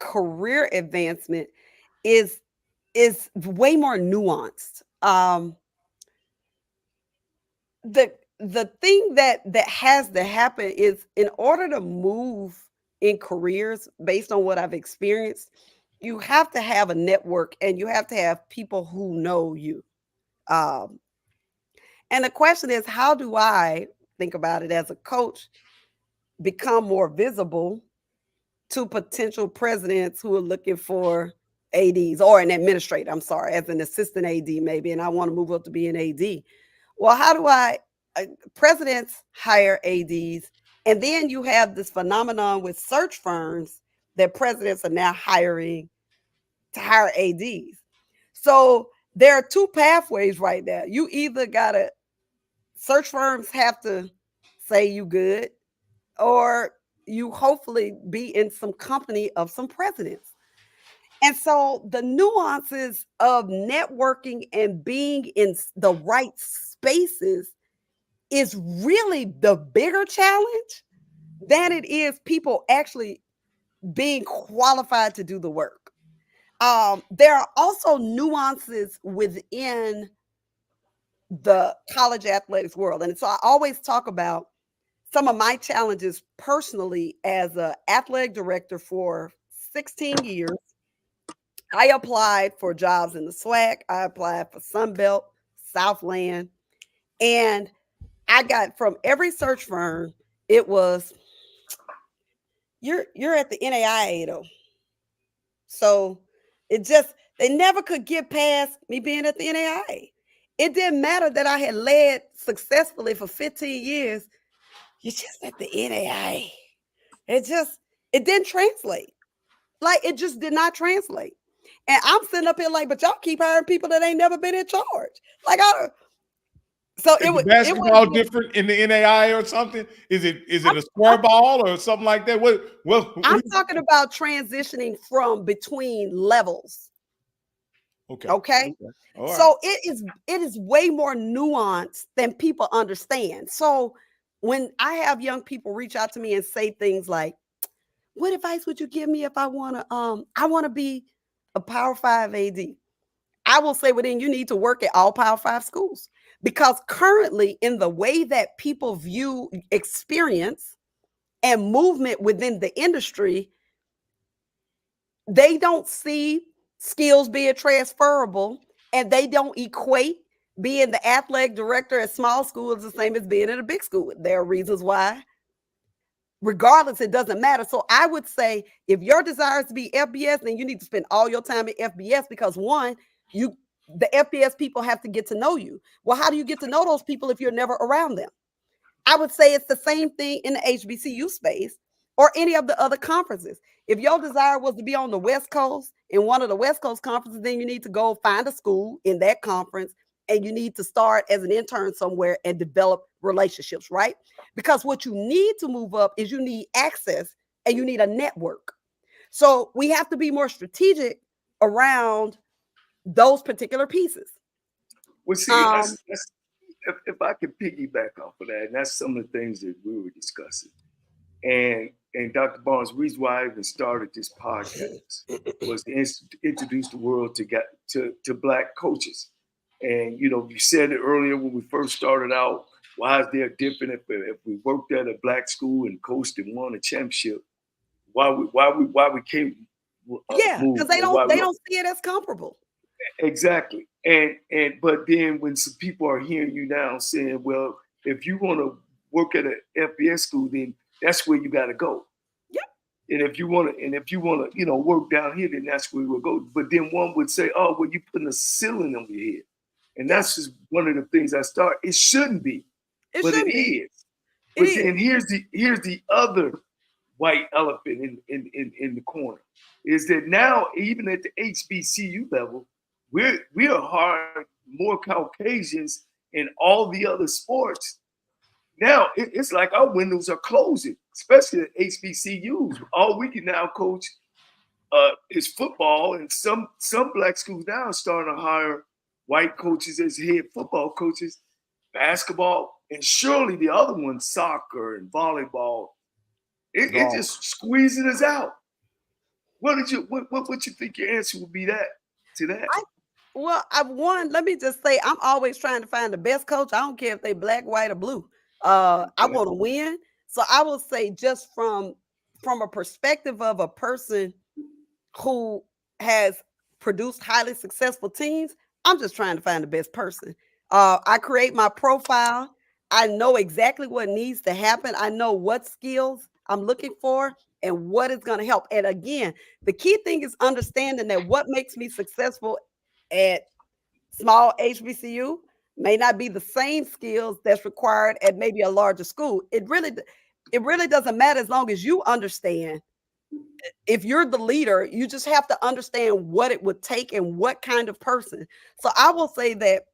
career advancement is way more nuanced. The thing that has to happen is, in order to move in careers, based on what I've experienced, you have to have a network and you have to have people who know you. And the question is, how do I think about it as a coach, become more visible to potential presidents who are looking for ADs or an administrator, I'm sorry, as an assistant AD maybe, and I want to move up to be an AD. Well, how do presidents hire ADs, and then you have this phenomenon with search firms that presidents are now hiring to hire ADs. So there are two pathways right now. You either gotta search firms have to say you good, or you hopefully be in some company of some presidents. And so the nuances of networking and being in the right spaces is really the bigger challenge than it is people actually being qualified to do the work. There are also nuances within the college athletics world. And so I always talk about some of my challenges personally as an athletic director for 16 years. I applied for jobs in the SWAC. I applied for Sunbelt, Southland, and I got from every search firm, it was you're at the NAIA though. So it just they never could get past me being at the NAIA. It didn't matter that I had led successfully for 15 years. You're just at the NAIA. It didn't translate. Like it just did not translate. And I'm sitting up here like, but y'all keep hiring people that ain't never been in charge. Like so is it would basketball different in the NAI or something? Is it a square ball or something like that? I'm talking about transitioning from between levels. Okay. Right. So it is way more nuanced than people understand. So when I have young people reach out to me and say things like, what advice would you give me if I want to be a Power 5 AD? I will say, well, then you need to work at all Power 5 schools, because currently in the way that people view experience and movement within the industry, they don't see skills being transferable, and they don't equate being the athletic director at small schools the same as being in a big school. There are reasons why. Regardless, it doesn't matter. So I would say if your desire is to be FBS, then you need to spend all your time at FBS, because one, the FBS people have to get to know you. Well, how do you get to know those people if you're never around them? I would say it's the same thing in the HBCU space or any of the other conferences. If your desire was to be on the West Coast in one of the West Coast conferences, then you need to go find a school in that conference, and you need to start as an intern somewhere and develop relationships, right? Because what you need to move up is you need access and you need a network. So we have to be more strategic around those particular pieces. Well, see, if I could piggyback off of that, and that's some of the things that we were discussing. And Dr. Barnes, the reason why I even started this podcast was to introduce the world to Black coaches. And you said it earlier when we first started out. Why is there different if we worked at a Black school and coached and won a championship? Why we can't? Because they don't see it as comparable. Exactly. But then when some people are hearing you now saying, well, if you want to work at an FBS school, then that's where you got to go. Yep. And if you want to, work down here, then that's where we'll go. But then one would say, oh, well, you're putting a ceiling on your head. And that's just one of the things I start. It shouldn't be, but it is. But then here's the other white elephant in the corner, is that now even at the HBCU level, we are hiring more Caucasians in all the other sports. Now it's like our windows are closing, especially at HBCUs. All we can now coach is football, and some Black schools now are starting to hire white coaches as head football coaches, basketball, and surely the other ones, soccer and volleyball. It just squeezing us out. What you think your answer would be to that? Let me just say, I'm always trying to find the best coach. I don't care if they Black, white, or blue. I want to win. So I will say, just from a perspective of a person who has produced highly successful teams, I'm just trying to find the best person. I create my profile. I know exactly what needs to happen. I know what skills I'm looking for. and what is going to help. And again, the key thing is understanding that what makes me successful at small HBCU may not be the same skills that's required at maybe a larger school. It really doesn't matter as long as you understand. If you're the leader, you just have to understand what it would take and what kind of person. So I will say that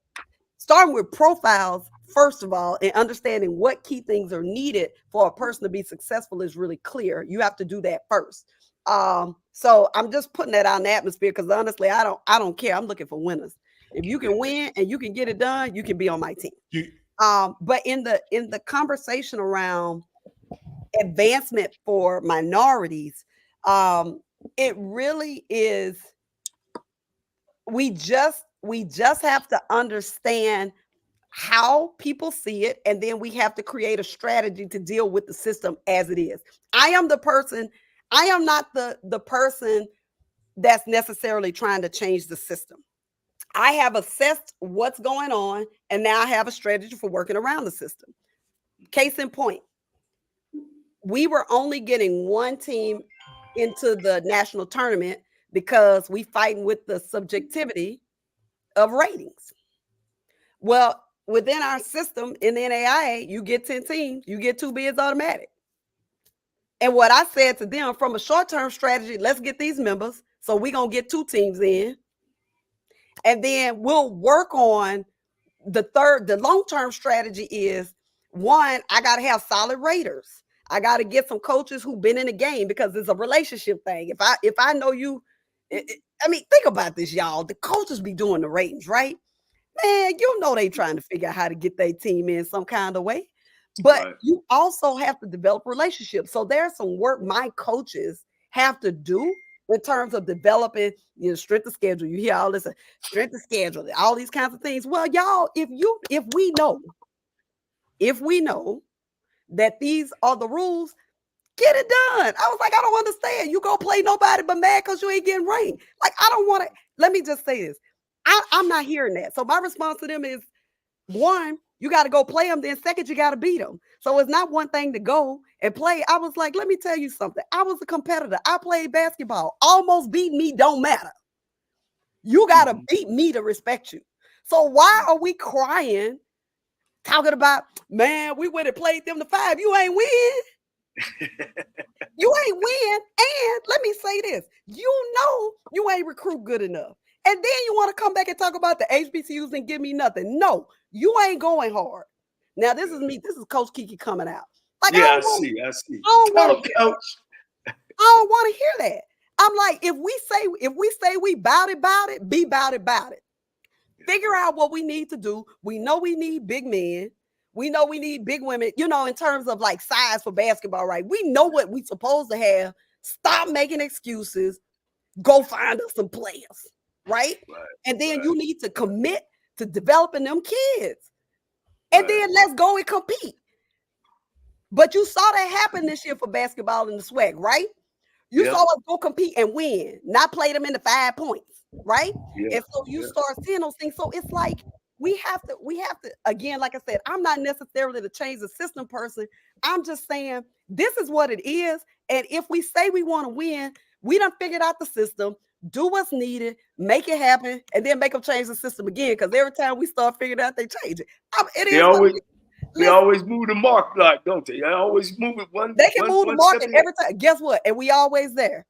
starting with profiles, first of all, and understanding what key things are needed for a person to be successful is really clear. You have to do that first. So I'm just putting that out in the atmosphere because honestly, I don't care. I'm looking for winners. If you can win and you can get it done, you can be on my team. But in the conversation around advancement for minorities, it really is. We just have to understand how people see it, and then we have to create a strategy to deal with the system as it is. I am not the person that's necessarily trying to change the system. I have assessed what's going on, and now I have a strategy for working around the system. Case in point, we were only getting one team into the national tournament because we fighting with the subjectivity of ratings. Well, within our system in the NAIA, you get 10 teams, you get 2 bids automatic. And what I said to them from a short-term strategy, let's get these members. So we're going to get 2 teams in. And then we'll work on the long-term strategy is, one, I got to have solid raters. I got to get some coaches who've been in the game because it's a relationship thing. If I know you, I mean, think about this, y'all. The coaches be doing the ratings, right? Man, you know they trying to figure out how to get their team in some kind of way. But you also have to develop relationships. So there's some work my coaches have to do in terms of developing, strength of schedule. You hear all this strength of schedule, all these kinds of things. Well, y'all, if we know that these are the rules, get it done. I was like, I don't understand. You go play nobody but mad because you ain't getting ranked. Like, I don't want to. Let me just say this. I'm not hearing that. So my response to them is, one, you got to go play them. Then second, you got to beat them. So it's not one thing to go and play. I was like, let me tell you something. I was a competitor. I played basketball. Almost beat me don't matter. You got to beat me to respect you. So why are we crying, talking about, man, we went and played them to 5. You ain't win. You ain't win. And let me say this. You ain't recruit good enough. And then you want to come back and talk about the HBCUs and give me nothing. No, you ain't going hard. Now, this is me. This is Coach Kiki coming out. Like, yeah, I see. I don't want to hear that. I'm like, if we say we bout it, be bout it. Figure out what we need to do. We know we need big men. We know we need big women, in terms of like size for basketball, right? We know what we supposed to have. Stop making excuses. Go find us some players. Right? And then you need to commit to developing them kids. And then let's go and compete. But you saw that happen this year for basketball in the SWAC, right? You saw us go compete and win, not play them in the 5 points, right? And so you start seeing those things. So it's like we have to, again, like I said, I'm not necessarily the change the system person. I'm just saying this is what it is. And if we say we want to win, we done figured out the system. Do what's needed, make it happen, and then make them change the system again. Because every time we start figuring out, they change it. They always move the mark, like, don't they? They always move it one. They can move the market every time. Guess what? And we always there.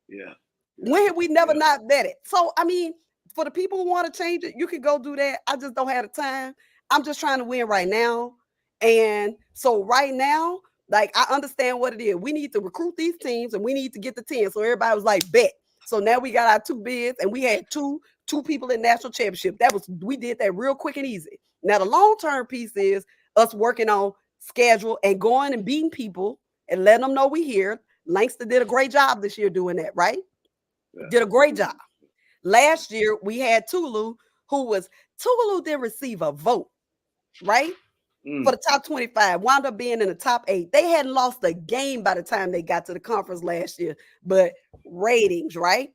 Yeah. When have we never not bet it? So I mean, for the people who want to change it, you can go do that. I just don't have the time. I'm just trying to win right now. And so right now, like, I understand what it is. We need to recruit these teams, and we need to get the 10. So everybody was like, bet. So now we got our 2 bids, and we had two people in national championship. We did that real quick and easy. Now the long-term piece is us working on schedule and going and beating people and letting them know we here. Langston did a great job this year doing that, right? Yeah. Did a great job. Last year we had Tulu didn't receive a vote, right? For the top 25, wound up being in the top 8. They hadn't lost a game by the time they got to the conference last year, but ratings, right?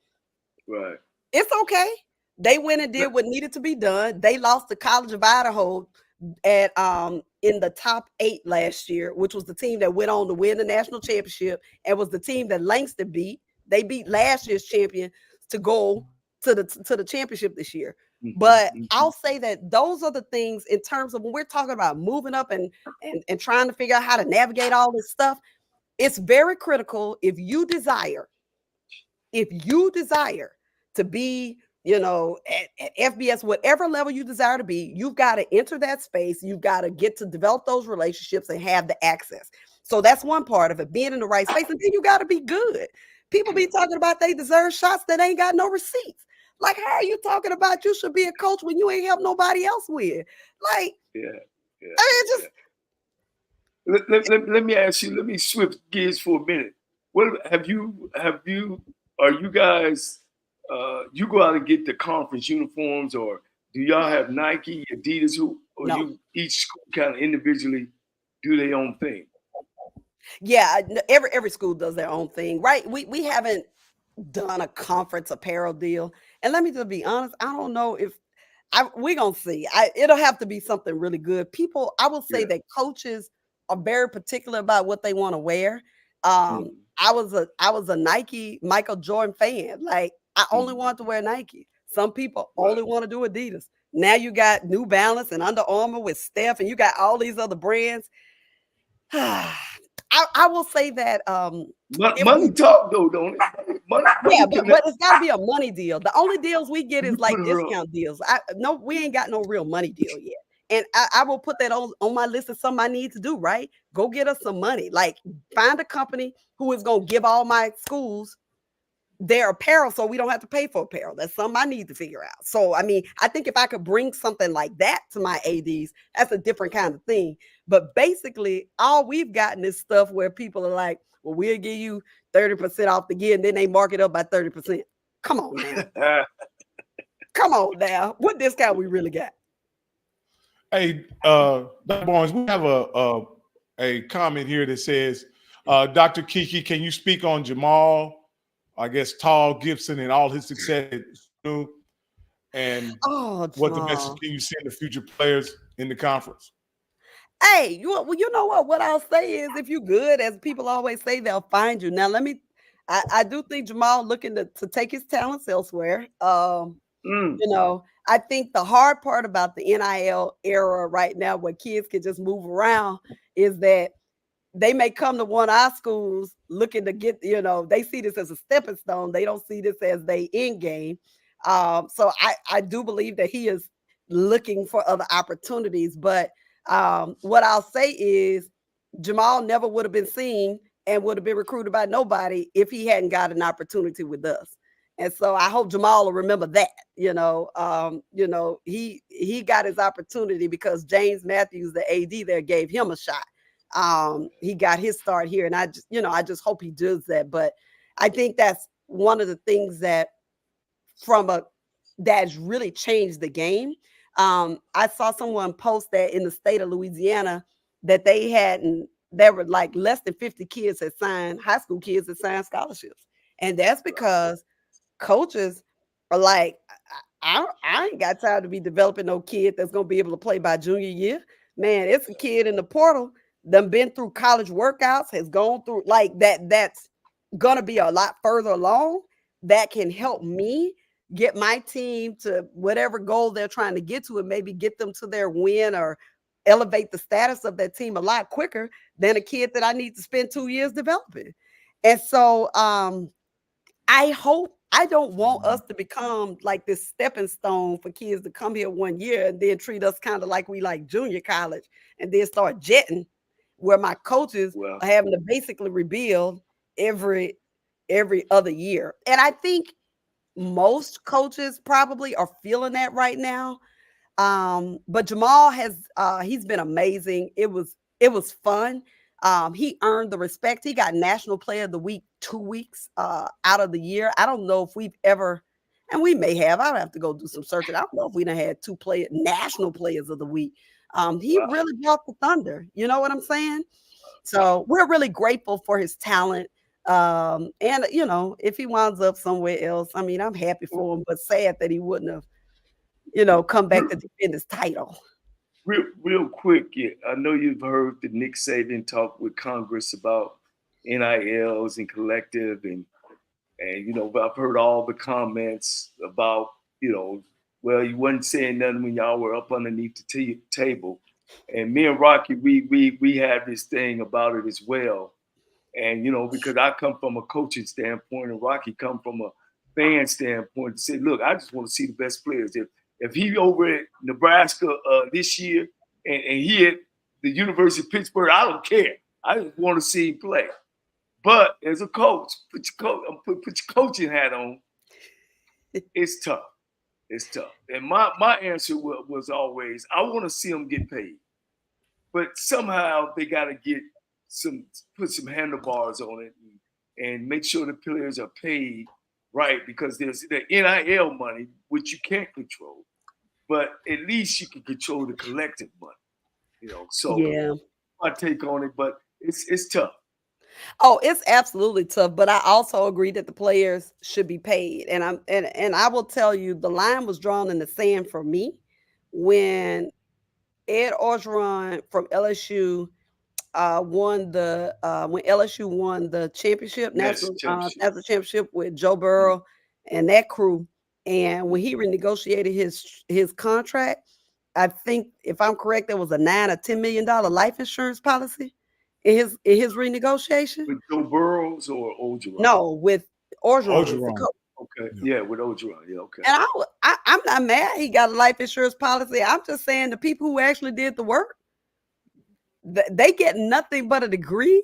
Right. It's okay. They went and did what needed to be done. They lost to College of Idaho in in the top 8 last year, which was the team that went on to win the national championship and was the team that Langston beat. They beat last year's champion to go to the championship this year. But I'll say that those are the things in terms of when we're talking about moving up and trying to figure out how to navigate all this stuff. It's very critical if you desire to be, at FBS, whatever level you desire to be, you've got to enter that space. You've got to get to develop those relationships and have the access. So that's one part of it, being in the right space. And then you got to be good. People be talking about they deserve shots that ain't got no receipts. Like, how are you talking about you should be a coach when you ain't help nobody else with? Like, Let me ask you. Let me switch gears for a minute. What are you guys? You go out and get the conference uniforms, or do y'all have Nike, Adidas, you each school kind of individually do their own thing? Yeah, every school does their own thing, right? We haven't done a conference apparel deal, and let me just be honest, I don't know if we're gonna see. It'll have to be something really good. People, I will say that coaches are very particular about what they want to wear. I was a Nike Michael Jordan fan. Like, I only wanted to wear Nike. Some people only want to do Adidas. Now you got New Balance and Under Armour with Steph, and you got all these other brands. I will say that money talk though, don't it? But it's got to be a money deal. The only deals we get is like discount deals. We ain't got no real money deal yet. And I will put that on my list of something I need to do, right? Go get us some money. Like, find a company who is going to give all my schools their apparel so we don't have to pay for apparel. That's something I need to figure out. So, I mean, I think if I could bring something like that to my ADs, that's a different kind of thing. But basically, all we've gotten is stuff where people are like, well, we'll give you 30% off the gear, and then they mark it up by 30%. Come on now. Come on now. What discount we really got? Hey, Dr. Barnes, we have a comment here that says, Dr. Kiki, can you speak on Jamal, I guess, Tall Gibson, and all his success at SNU, and what the message can you send to future players in the conference? Hey, you know what? What I'll say is, if you're good, as people always say, they'll find you. Now, I do think Jamal looking to take his talents elsewhere. I think the hard part about the NIL era right now, where kids can just move around, is that they may come to one of our schools looking to get, they see this as a stepping stone. They don't see this as their end game. So I do believe that he is looking for other opportunities. But what I'll say is, Jamal never would have been seen and would have been recruited by nobody if he hadn't got an opportunity with us. And so I hope Jamal will remember that. He got his opportunity because James Matthews, the AD there, gave him a shot. He got his start here, and I just hope he does that. But I think that's one of the things that's really changed the game. I saw someone post that in the state of Louisiana that there were like less than 50 kids that signed, high school kids that signed scholarships. And that's because coaches are like, I ain't got time to be developing no kid that's going to be able to play by junior year. Man, it's a kid in the portal that been through college workouts, has gone through like that. That's going to be a lot further along. That can help me get my team to whatever goal they're trying to get to, and maybe get them to their win or elevate the status of that team a lot quicker than a kid that I need to spend 2 years developing. And so I don't want us to become like this stepping stone for kids to come here 1 year and then treat us kind of like we like junior college and then start jetting, where my coaches are having to basically rebuild every other year. And I think most coaches probably are feeling that right now. But Jamal he's been amazing. It was fun. He earned the respect. He got National Player of the Week 2 weeks out of the year. I don't know if we've ever, and we may have, I'll have to go do some searching. I don't know if we done had National Players of the Week. He really brought the thunder. You know what I'm saying? So we're really grateful for his talent. And if he winds up somewhere else, I mean, I'm happy for him, but sad that he wouldn't have, come back to defend his title. real quick, yeah, I know you've heard the Nick Saban talk with Congress about NILs and collective, and I've heard all the comments about, well, you wasn't saying nothing when y'all were up underneath the table, and me and Rocky, we had this thing about it as well, and because I come from a coaching standpoint, and Rocky come from a fan standpoint, to say, look, I just want to see the best players. If he over at Nebraska this year and he at the University of Pittsburgh, I don't care. I just want to see him play. But as a coach, put your coaching hat on. It's tough. It's tough. And my answer was always, I want to see them get paid. But somehow they got to put some handlebars on it and make sure the players are paid right, because there's the NIL money, which you can't control, but at least you can control the collective money. So Yeah. my take on it, but it's tough. Oh, it's absolutely tough, but I also agree that the players should be paid. And I will tell you, the line was drawn in the sand for me when Ed Orgeron from LSU won when LSU won the championship, national championship with Joe Burrow and that crew. And when he renegotiated his contract, I think, if I'm correct, there was a $9 or $10 million life insurance policy in his renegotiation. With Joe Burrows or Orgeron? No, with Orgeron. Okay, yeah, with Orgeron. Yeah, okay. And I'm not mad he got a life insurance policy. I'm just saying the people who actually did the work, they get nothing but a degree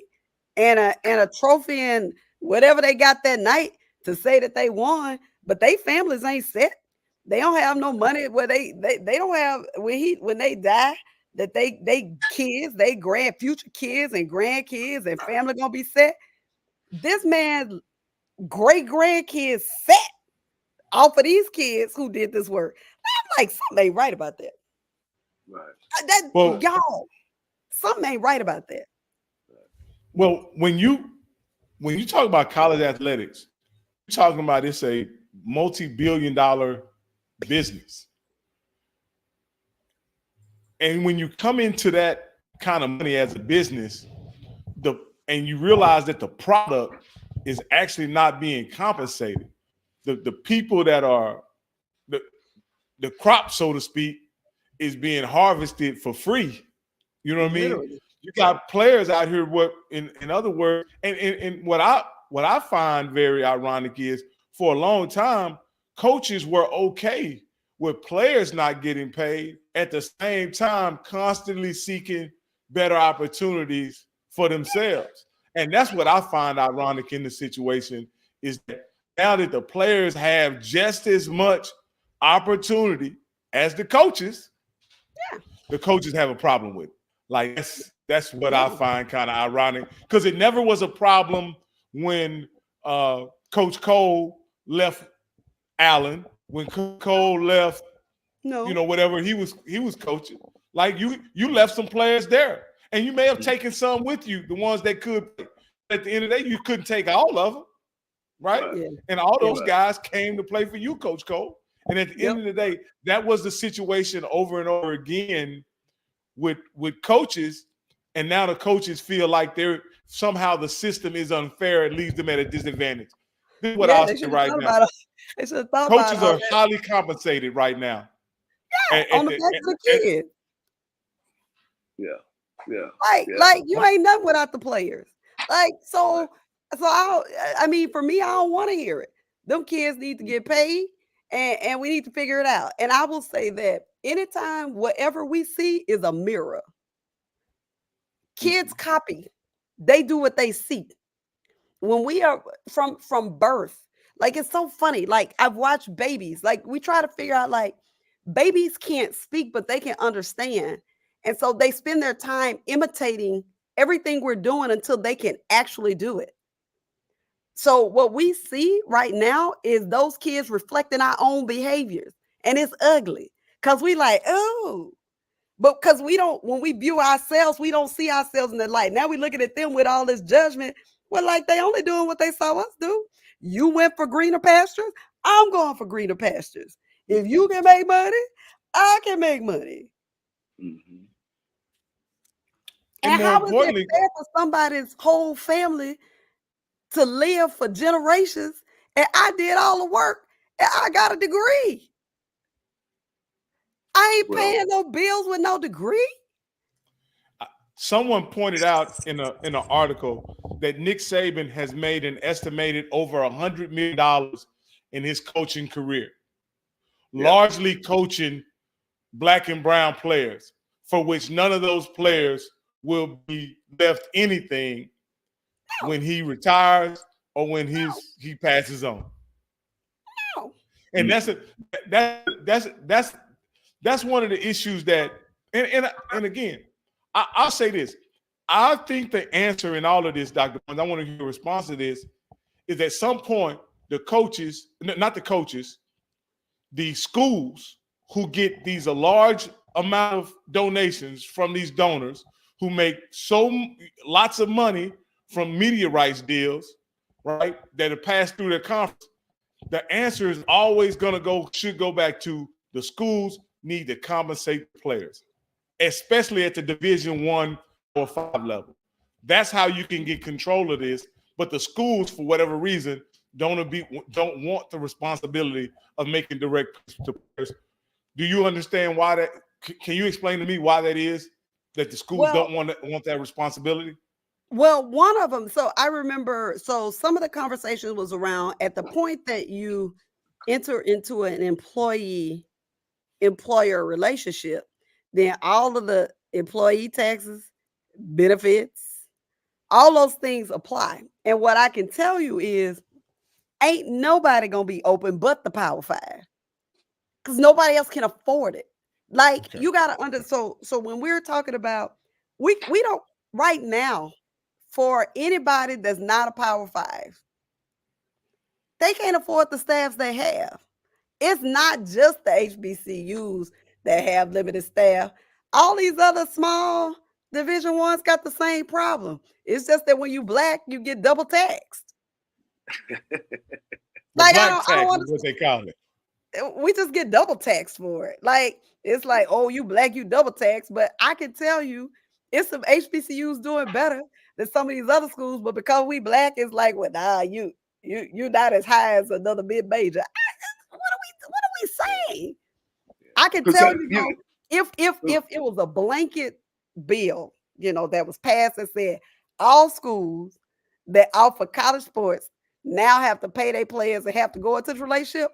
and a trophy and whatever they got that night to say that they won, but they families ain't set. They don't have no money where they don't have when they die, that they kids, they future kids and grandkids and family gonna be set. This man's great grandkids set off of these kids who did this work. I'm like, something ain't right about that. Right. Y'all, something ain't right about that. Well, when you talk about college athletics, you're talking about it's a multi-billion-dollar business. And when you come into that kind of money as a business, and you realize that the product is actually not being compensated, the people that are the crop, so to speak, is being harvested for free. You know what I mean? Literally. You got players out here. What in other words, and what I find very ironic is, for a long time, coaches were okay with players not getting paid, at the same time constantly seeking better opportunities for themselves. And that's what I find ironic in the situation, is that now that the players have just as much opportunity as the coaches, the coaches have a problem with it. Like, that's what I find kind of ironic, because it never was a problem when Coach Cole left Allen, when Coach Cole left, whatever he was coaching. Like, you left some players there, and you may have taken some with you, the ones that could. At the end of the day, you couldn't take all of them, right? Yeah. And all those guys came to play for you, Coach Cole. And at the end of the day, that was the situation over and over again with coaches. And now the coaches feel like somehow the system is unfair. It leaves them at a disadvantage. This is what I'll say right now. Coaches are highly compensated right now. Yeah, on the back of the kid. Yeah. Like you ain't nothing without the players. Like, so I mean, for me, I don't want to hear it. Them kids need to get paid, and we need to figure it out. And I will say that anytime whatever we see is a mirror. Kids copy. They do what they see. When we are from birth, like, it's so funny. Like, I've watched babies. Like, we try to figure out, like, babies can't speak, but they can understand. And so they spend their time imitating everything we're doing until they can actually do it. So what we see right now is those kids reflecting our own behaviors. And it's ugly, because we like, oh, but because when we view ourselves, we don't see ourselves in the light. Now we're looking at them with all this judgment. We're like, they only doing what they saw us do. You went for greener pastures. I'm going for greener pastures. If you can make money, I can make money. Mm-hmm. And And more how is it importantly, fair for somebody's whole family to live for generations? And I did all the work and I got a degree. I ain't Well, paying no bills with no degree. someone pointed out in an article that Nick Saban has made an estimated over $100 million in his coaching career, yeah. largely coaching black and brown players, for which none of those players will be left anything when he retires or when he passes on. No. And that's one of the issues that and again, I'll say this. I think the answer in all of this, Dr. Barnes, I want to hear your response to this, is at some point the coaches, not the coaches, the schools who get these a large amount of donations from these donors who make lots of money from media rights deals, right, that are passed through their conference. The answer is always should go back to the schools need to compensate the players, especially at the Division 1 or 5 level. That's how you can get control of this. But the schools, for whatever reason, don't want the responsibility of making direct to players. Do you understand why that? Can you explain to me why that is? That the schools don't want that responsibility? Well, one of them, so I remember, so some of the conversation was around at the point that you enter into an employer relationship, then all of the employee taxes, benefits, all those things apply. And what I can tell you is ain't nobody gonna be open but the Power Five. Because nobody else can afford it. Like Okay. you gotta so when we're talking about we don't right now for anybody that's not a Power Five, they can't afford the staffs they have. It's not just the HBCUs that have limited staff. All these other small Division Ones got the same problem. It's just that when you black, you get double taxed. The Like black I don't tax is what understand. they call it. We just get double taxed for it. Like it's like, oh, you black, you double taxed. But I can tell you, it's some HBCUs doing better than some of these other schools. But because we black, it's like, well, nah, you're not as high as another mid major. What are we saying? I can Because tell you though, if it was a blanket bill, that was passed and said all schools that offer college sports now have to pay their players and have to go into the relationship,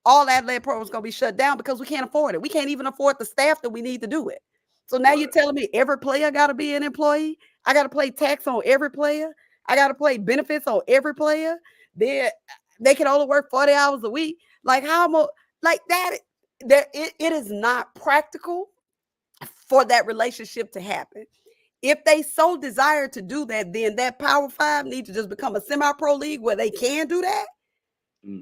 all athletic programs gonna be shut down because we can't afford it. We can't even afford the staff that we need to do it. So now you're telling me every player got to be an employee? I got to pay tax on every player. I got to pay benefits on every player. They can only work 40 hours a week. Like how much? Like that? It is not practical for that relationship to happen. If they so desire to do that, then that Power Five needs to just become a semi-pro league where they can do that.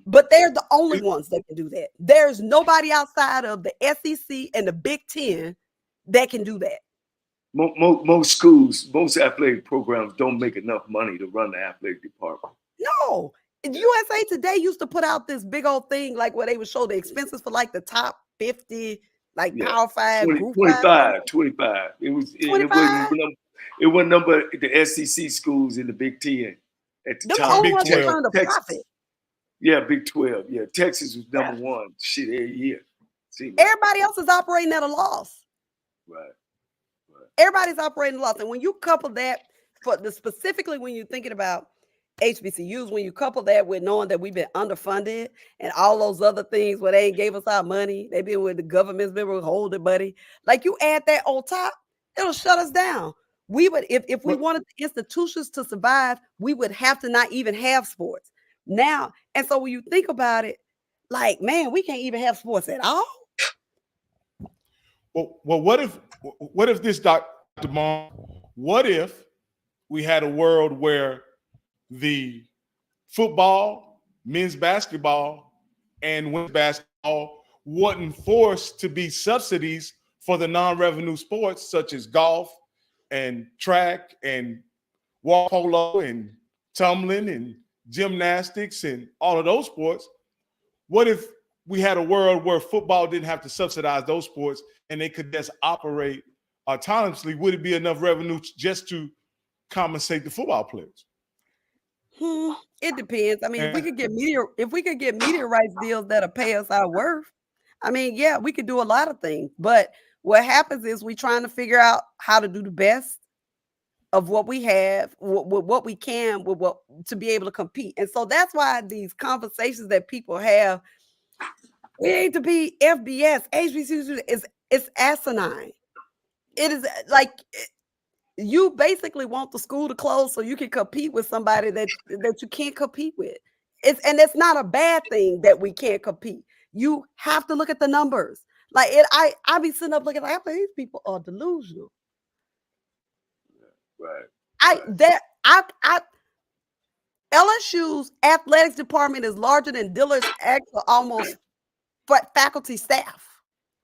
But they're the only ones that can do that. There's nobody outside of the SEC and the Big Ten that can do that. Most schools, most athletic programs don't make enough money to run the athletic department. No. USA Today used to put out this big old thing like where they would show the expenses for like the top 50, like Power 5, Group 5. 25. It 25? wasn't number the SEC schools in the Big Ten at the Them the time. only Big ones that 12. turned a Texas. profit. Yeah, Big 12. Yeah, Texas was number one. Shit, every year. Everybody else is operating at a loss. Right. Everybody's operating a loss. And when you couple that specifically when you're thinking about HBCUs, when you couple that with knowing that we've been underfunded and all those other things where they ain't gave us our money, they've been with the government's been withholding money. Like you add that on top, it'll shut us down. We would, if we wanted the institutions to survive, we would have to not even have sports now. And so when you think about it, like, man, we can't even have sports at all. Well, what if this, Dr. Barnes, what if we had a world where the football, men's basketball, and women's basketball wasn't forced to be subsidies for the non-revenue sports such as golf and track and water polo and tumbling and gymnastics and all of those sports? What if we had a world where football didn't have to subsidize those sports and they could just operate autonomously, would it be enough revenue just to compensate the football players? It depends. I mean, if we could get media rights deals that'll pay us our worth, I mean, yeah, we could do a lot of things. But what happens is we trying to figure out how to do the best of what we have, what we can, with what to be able to compete. And so that's why these conversations that people have, we need to be FBS, HBCU is asinine. It is like you basically want the school to close so you can compete with somebody that you can't compete with. It's not a bad thing that we can't compete. You have to look at the numbers. Like I be sitting up looking like these people are delusional. Right. LSU's athletics department is larger than Dillard's actual almost faculty staff.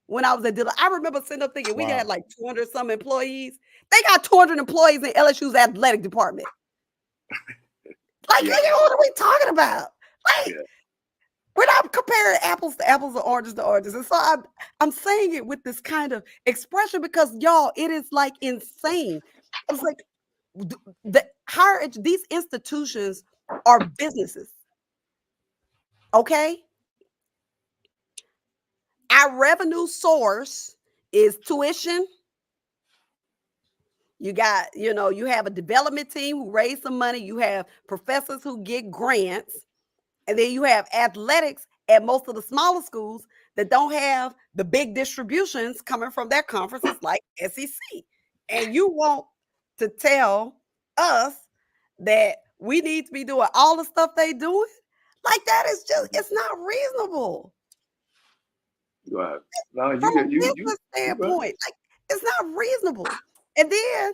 When I was at Dillard, I remember sitting up thinking we had like 200 some employees. They got 200 employees in LSU's athletic department. Like, what are we talking about? Like, we're not comparing apples to apples or oranges to oranges. And so I'm saying it with this kind of expression because y'all, it is like insane. It's like the higher these institutions are businesses. Okay. Our revenue source is tuition. You got, you have a development team who raise some money. You have professors who get grants. And then you have athletics at most of the smaller schools that don't have the big distributions coming from their conferences like SEC. And you want to tell us that we need to be doing all the stuff they doing? Like that is just, it's not reasonable. Right. No, from a business standpoint, like it's not reasonable. And then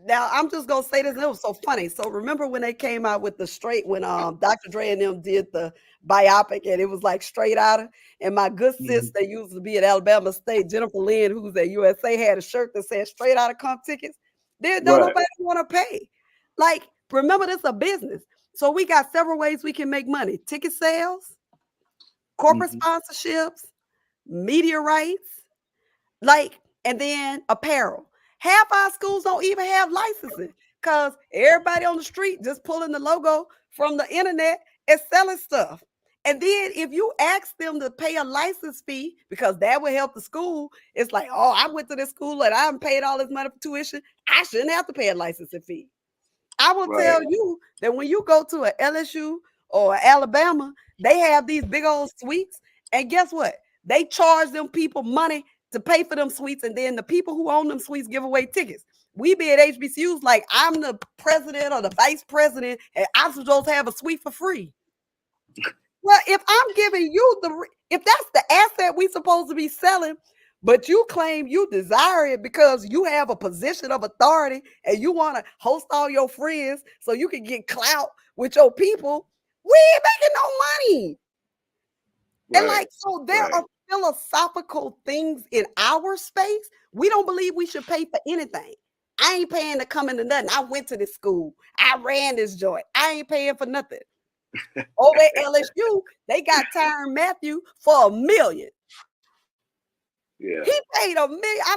now I'm just gonna say this, and it was so funny. So remember when they came out with the straight when Dr. Dre and them did the biopic and it was like Straight Outta, and my good sis that used to be at Alabama State, Jennifer Lynn, who's at USA, had a shirt that said Straight Outta comp tickets. There's nobody want to pay. Like, remember, this is a business. So we got several ways we can make money: ticket sales, corporate sponsorships, media rights, like, and then apparel. Half our schools don't even have licensing because everybody on the street just pulling the logo from the internet and selling stuff. And then if you ask them to pay a license fee, because that would help the school, it's like, oh, I went to this school and I haven't paid all this money for tuition. I shouldn't have to pay a licensing fee. I will tell you that when you go to an LSU or Alabama, they have these big old suites. And guess what? They charge them people money to pay for them suites, and then the people who own them suites give away tickets. We be at HBCUs like I'm the president or the vice president, and I'm supposed to have a suite for free. Well, if I'm giving you if that's the asset we supposed to be selling, but you claim you desire it because you have a position of authority and you want to host all your friends so you can get clout with your people, we ain't making no money. And like, so there are philosophical things in our space. We don't believe we should pay for anything. I ain't paying to come into nothing. I went to this school. I ran this joint. I ain't paying for nothing. Over at LSU, they got Tyrann Mathieu for $1 million. Yeah. He paid $1 million. I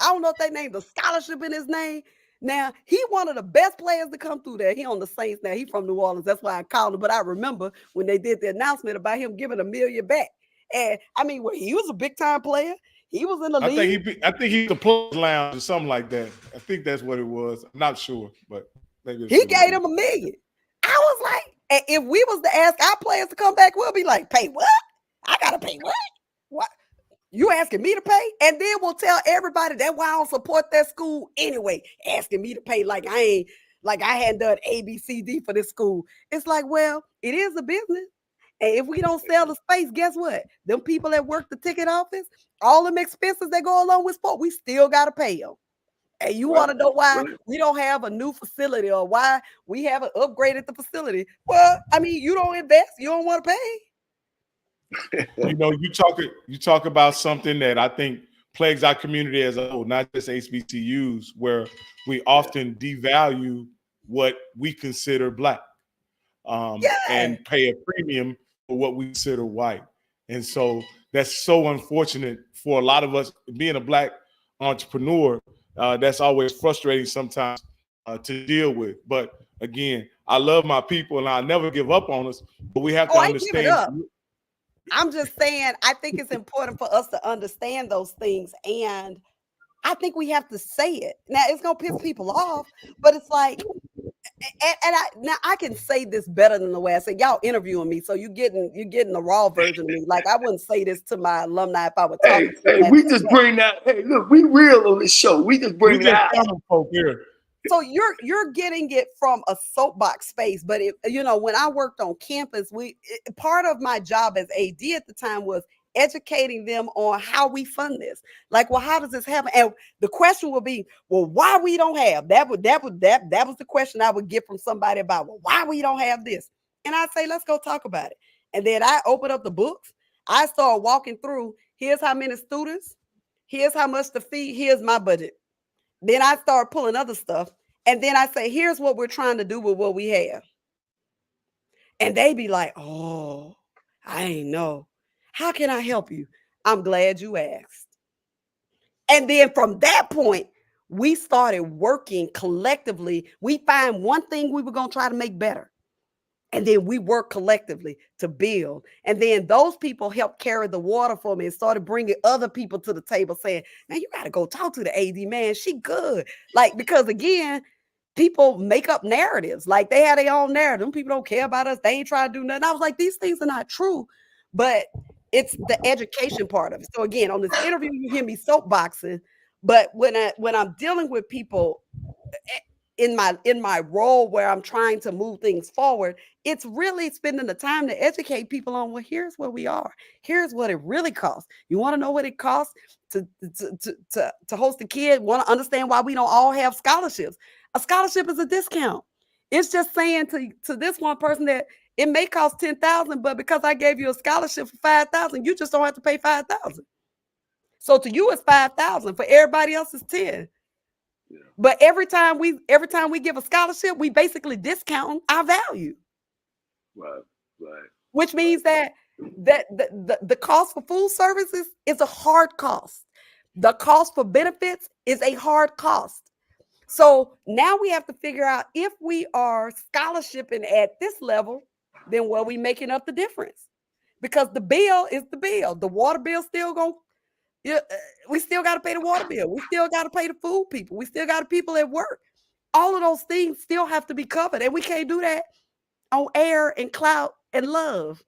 don't know if they named a scholarship in his name. Now, he one of the best players to come through there. He on the Saints now. He from New Orleans. That's why I called him. But I remember when they did the announcement about him giving $1 million back. And I mean, he was a big time player. He was in the league. I think he's the Players Lounge or something like that. I think that's what it was. I'm not sure, but maybe he gave him $1 million. I was like, and if we was to ask our players to come back, we'll be like, pay what? I gotta pay what? What? You asking me to pay? And then we'll tell everybody that's why I don't support that school anyway, asking me to pay like I hadn't done ABCD for this school. It's like, well, it is a business. And if we don't sell the space, guess what? Them people that work the ticket office, all them expenses that go along with sport, we still got to pay them. And you want to know why we don't have a new facility or why we haven't upgraded the facility? Well, I mean, you don't invest, you don't want to pay. You talk about something that I think plagues our community as a whole, not just HBCUs, where we often devalue what we consider Black and pay a premium for what we consider white. And so that's so unfortunate for a lot of us. Being a Black entrepreneur, that's always frustrating sometimes to deal with. But again, I love my people and I'll never give up on us, but we have to I ain't give it understand. up. I'm just saying, I think it's important for us to understand those things. And I think we have to say it. Now, it's going to piss people off, but it's like, now I can say this better than the way I say. Y'all interviewing me, so you're getting the raw version of me. Like, I wouldn't say this to my alumni if I were talking to them. We just bring that. Hey, look, we real on this show. We just bring it out. Folk here. So you're getting it from a soapbox space, but when I worked on campus, part of my job as AD at the time was educating them on how we fund this. Like, well, how does this happen? And the question would be, well, why we don't have that? Was the question I would get from somebody about, well, why we don't have this? And I'd say, let's go talk about it. And then I open up the books. I start walking through. Here's how many students. Here's how much to feed. Here's my budget. Then I start pulling other stuff. And then I say, here's what we're trying to do with what we have. And they be like, oh, I ain't know. How can I help you? I'm glad you asked. And then from that point, we started working collectively. We find one thing we were going to try to make better. And then we work collectively to build. And then those people helped carry the water for me and started bringing other people to the table saying, man, you got to go talk to the AD, man. She good. Like, because again, people make up narratives. Like, they have their own narrative. Them people don't care about us. They ain't trying to do nothing. I was like, these things are not true, but it's the education part of it. So again, on this interview, you hear me soapboxing, but when I'm dealing with people in my role where I'm trying to move things forward, it's really spending the time to educate people on, well, here's where we are. Here's what it really costs. You want to know what it costs to host a kid? Want to understand why we don't all have scholarships? A scholarship is a discount. It's just saying to this one person that it may cost $10,000, but because I gave you a scholarship for $5,000, you just don't have to pay $5,000. So to you, it's $5,000. For everybody else, it's $10,000. Yeah. But every time we give a scholarship, we basically discount our value. Right. Which means that the cost for food services is a hard cost. The cost for benefits is a hard cost. So now we have to figure out, if we are scholarshiping at this level, then where we making up the difference? Because the bill is the bill. The water bill still going. We still got to pay the water bill. We still got to pay the food people. We still got people at work. All of those things still have to be covered, and we can't do that on air and clout and love.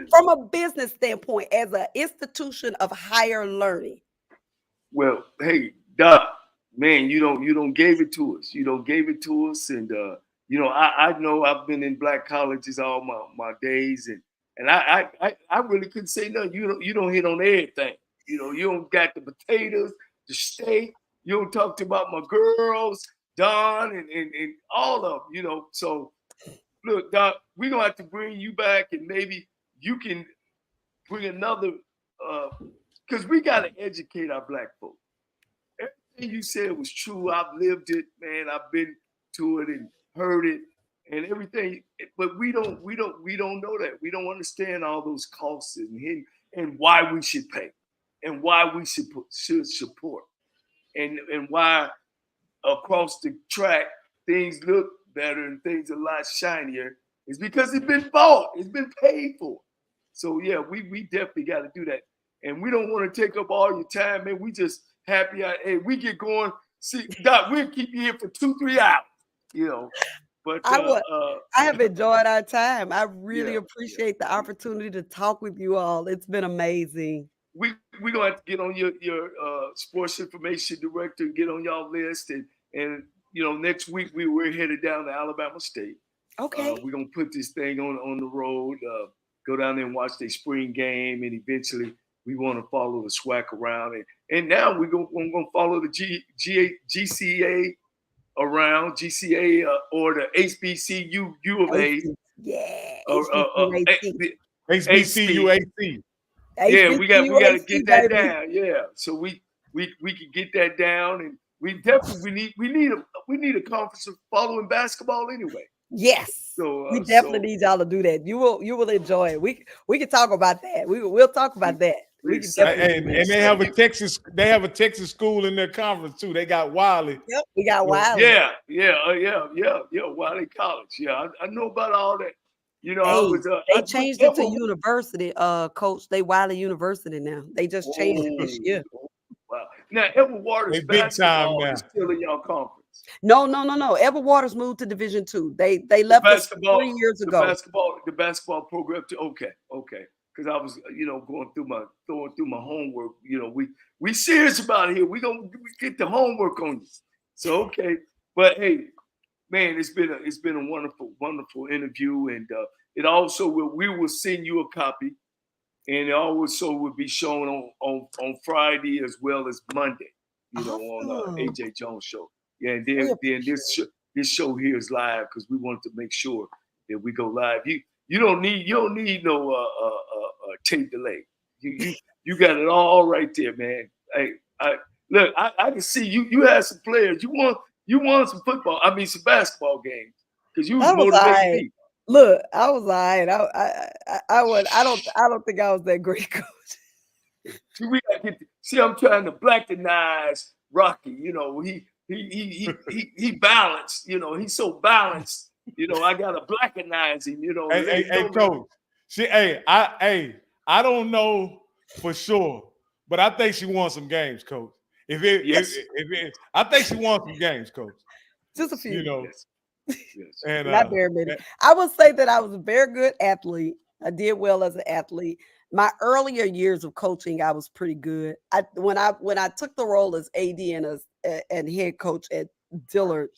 From a business standpoint, as an institution of higher learning. Well, hey, Doc, man, you don't gave it to us. You don't gave it to us, and I know I've been in black colleges all my days, and I really couldn't say nothing. You don't hit on everything. You don't got the potatoes, the steak. You don't talk about my girls, Don, and all of them. So look, Doc, we're gonna have to bring you back, and maybe you can bring another. Because we got to educate our black folk. Everything you said was true. I've lived it, man. I've been to it and heard it and everything. But we don't know that. We don't understand all those costs and why we should pay and why we should support and why across the track things look better and things are a lot shinier. It's because it's been bought. It's been paid for. So yeah, we definitely got to do that. And we don't want to take up all your time, man. We just happy. Hey, we get going. See, Doc, we'll keep you here for 2-3 hours, But I have enjoyed our time. I really appreciate the opportunity to talk with you all. It's been amazing. We're gonna have to get on your sports information director and get on y'all list. And next week we're headed down to Alabama State. Okay. We're gonna put this thing on the road, go down there and watch their spring game, and eventually we want to follow the SWAC around, and now we're going to follow the GCA around, GCA or the HBCU U of A. Yeah. HBCU AC. Yeah, we got to get that down. Yeah, so we can get that down, and we definitely we need a conference of following basketball anyway. Yes. So we definitely need y'all to do that. You will enjoy it. We can talk about that. We'll talk about that. We can definitely And they have a Texas school in their conference too. They got Wiley. Yep, we got Wiley. Yeah. Wiley College. Yeah, I know about all that. You know, They changed it to university, Coach. They Wiley University now. They just changed it this year. Wow. Now, Edward Waters basketball is still in your conference. No. Edward Waters moved to Division II. They left us 3 years ago. The basketball program too. Okay. Because I was, going through my homework. We serious about it here. We get the homework on you. So okay, but hey, man, it's been a wonderful interview, and it also we will send you a copy, and it also will be shown on Friday as well as Monday. On AJ Jones show. Yeah, and then this show here is live because we wanted to make sure that we go live. You don't need no tape delay. You got it all right there, man. Hey, I can see you had some players. You won some football. I mean some basketball games because you was motivating me. Look, I was all right. I don't think I was that great coach. We gotta see. I'm trying to blackenize Rocky. He balanced. He's so balanced. I gotta blackenize him. Hey, coach. I don't know for sure, but I think she won some games, coach. I think she won some games, coach. Just a few. Yes. And not very many. I would say that I was a very good athlete. I did well as an athlete. My earlier years of coaching, I was pretty good. When I took the role as AD and head coach at Dillard,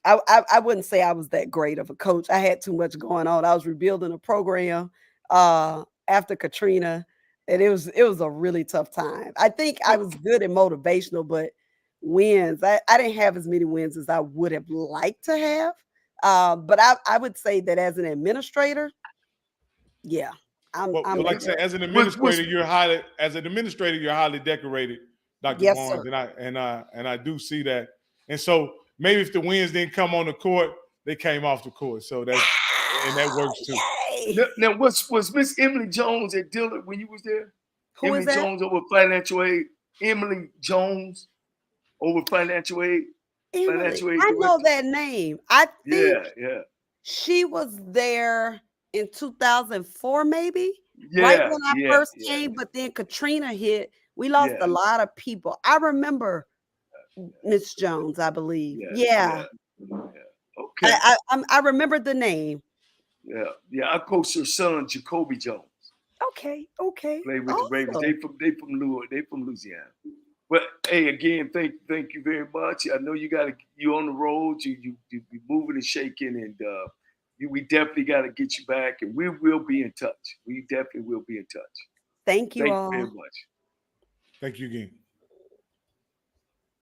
I wouldn't say I was that great of a coach. I had too much going on. I was rebuilding a program after Katrina, and it was a really tough time. I think I was good at motivational, but wins, I didn't have as many wins as I would have liked to have. But I would say that as an administrator, yeah. Like I said, as an administrator, you're highly decorated, Dr. Yes, Barnes, sir. and I do see that. And so maybe if the wins didn't come on the court, they came off the court. So that works too. Now, was Miss Emily Jones at Dillard when you was there? Who Emily is that? Jones over financial aid. Emily Jones over financial aid. Financial aid I know that name. I think she was there in 2004, maybe. Right when I first came, but then Katrina hit. We lost a lot of people. I remember Miss Jones, I believe. Yeah. Okay. I remember the name. Yeah. I coached her son, Jacoby Jones. Okay. Played with the Ravens. They from Louisiana. But hey, again, thank you very much. I know you on the road. You be moving and shaking, and we definitely got to get you back, and we will be in touch. We definitely will be in touch. Thank you all very much. Thank you again.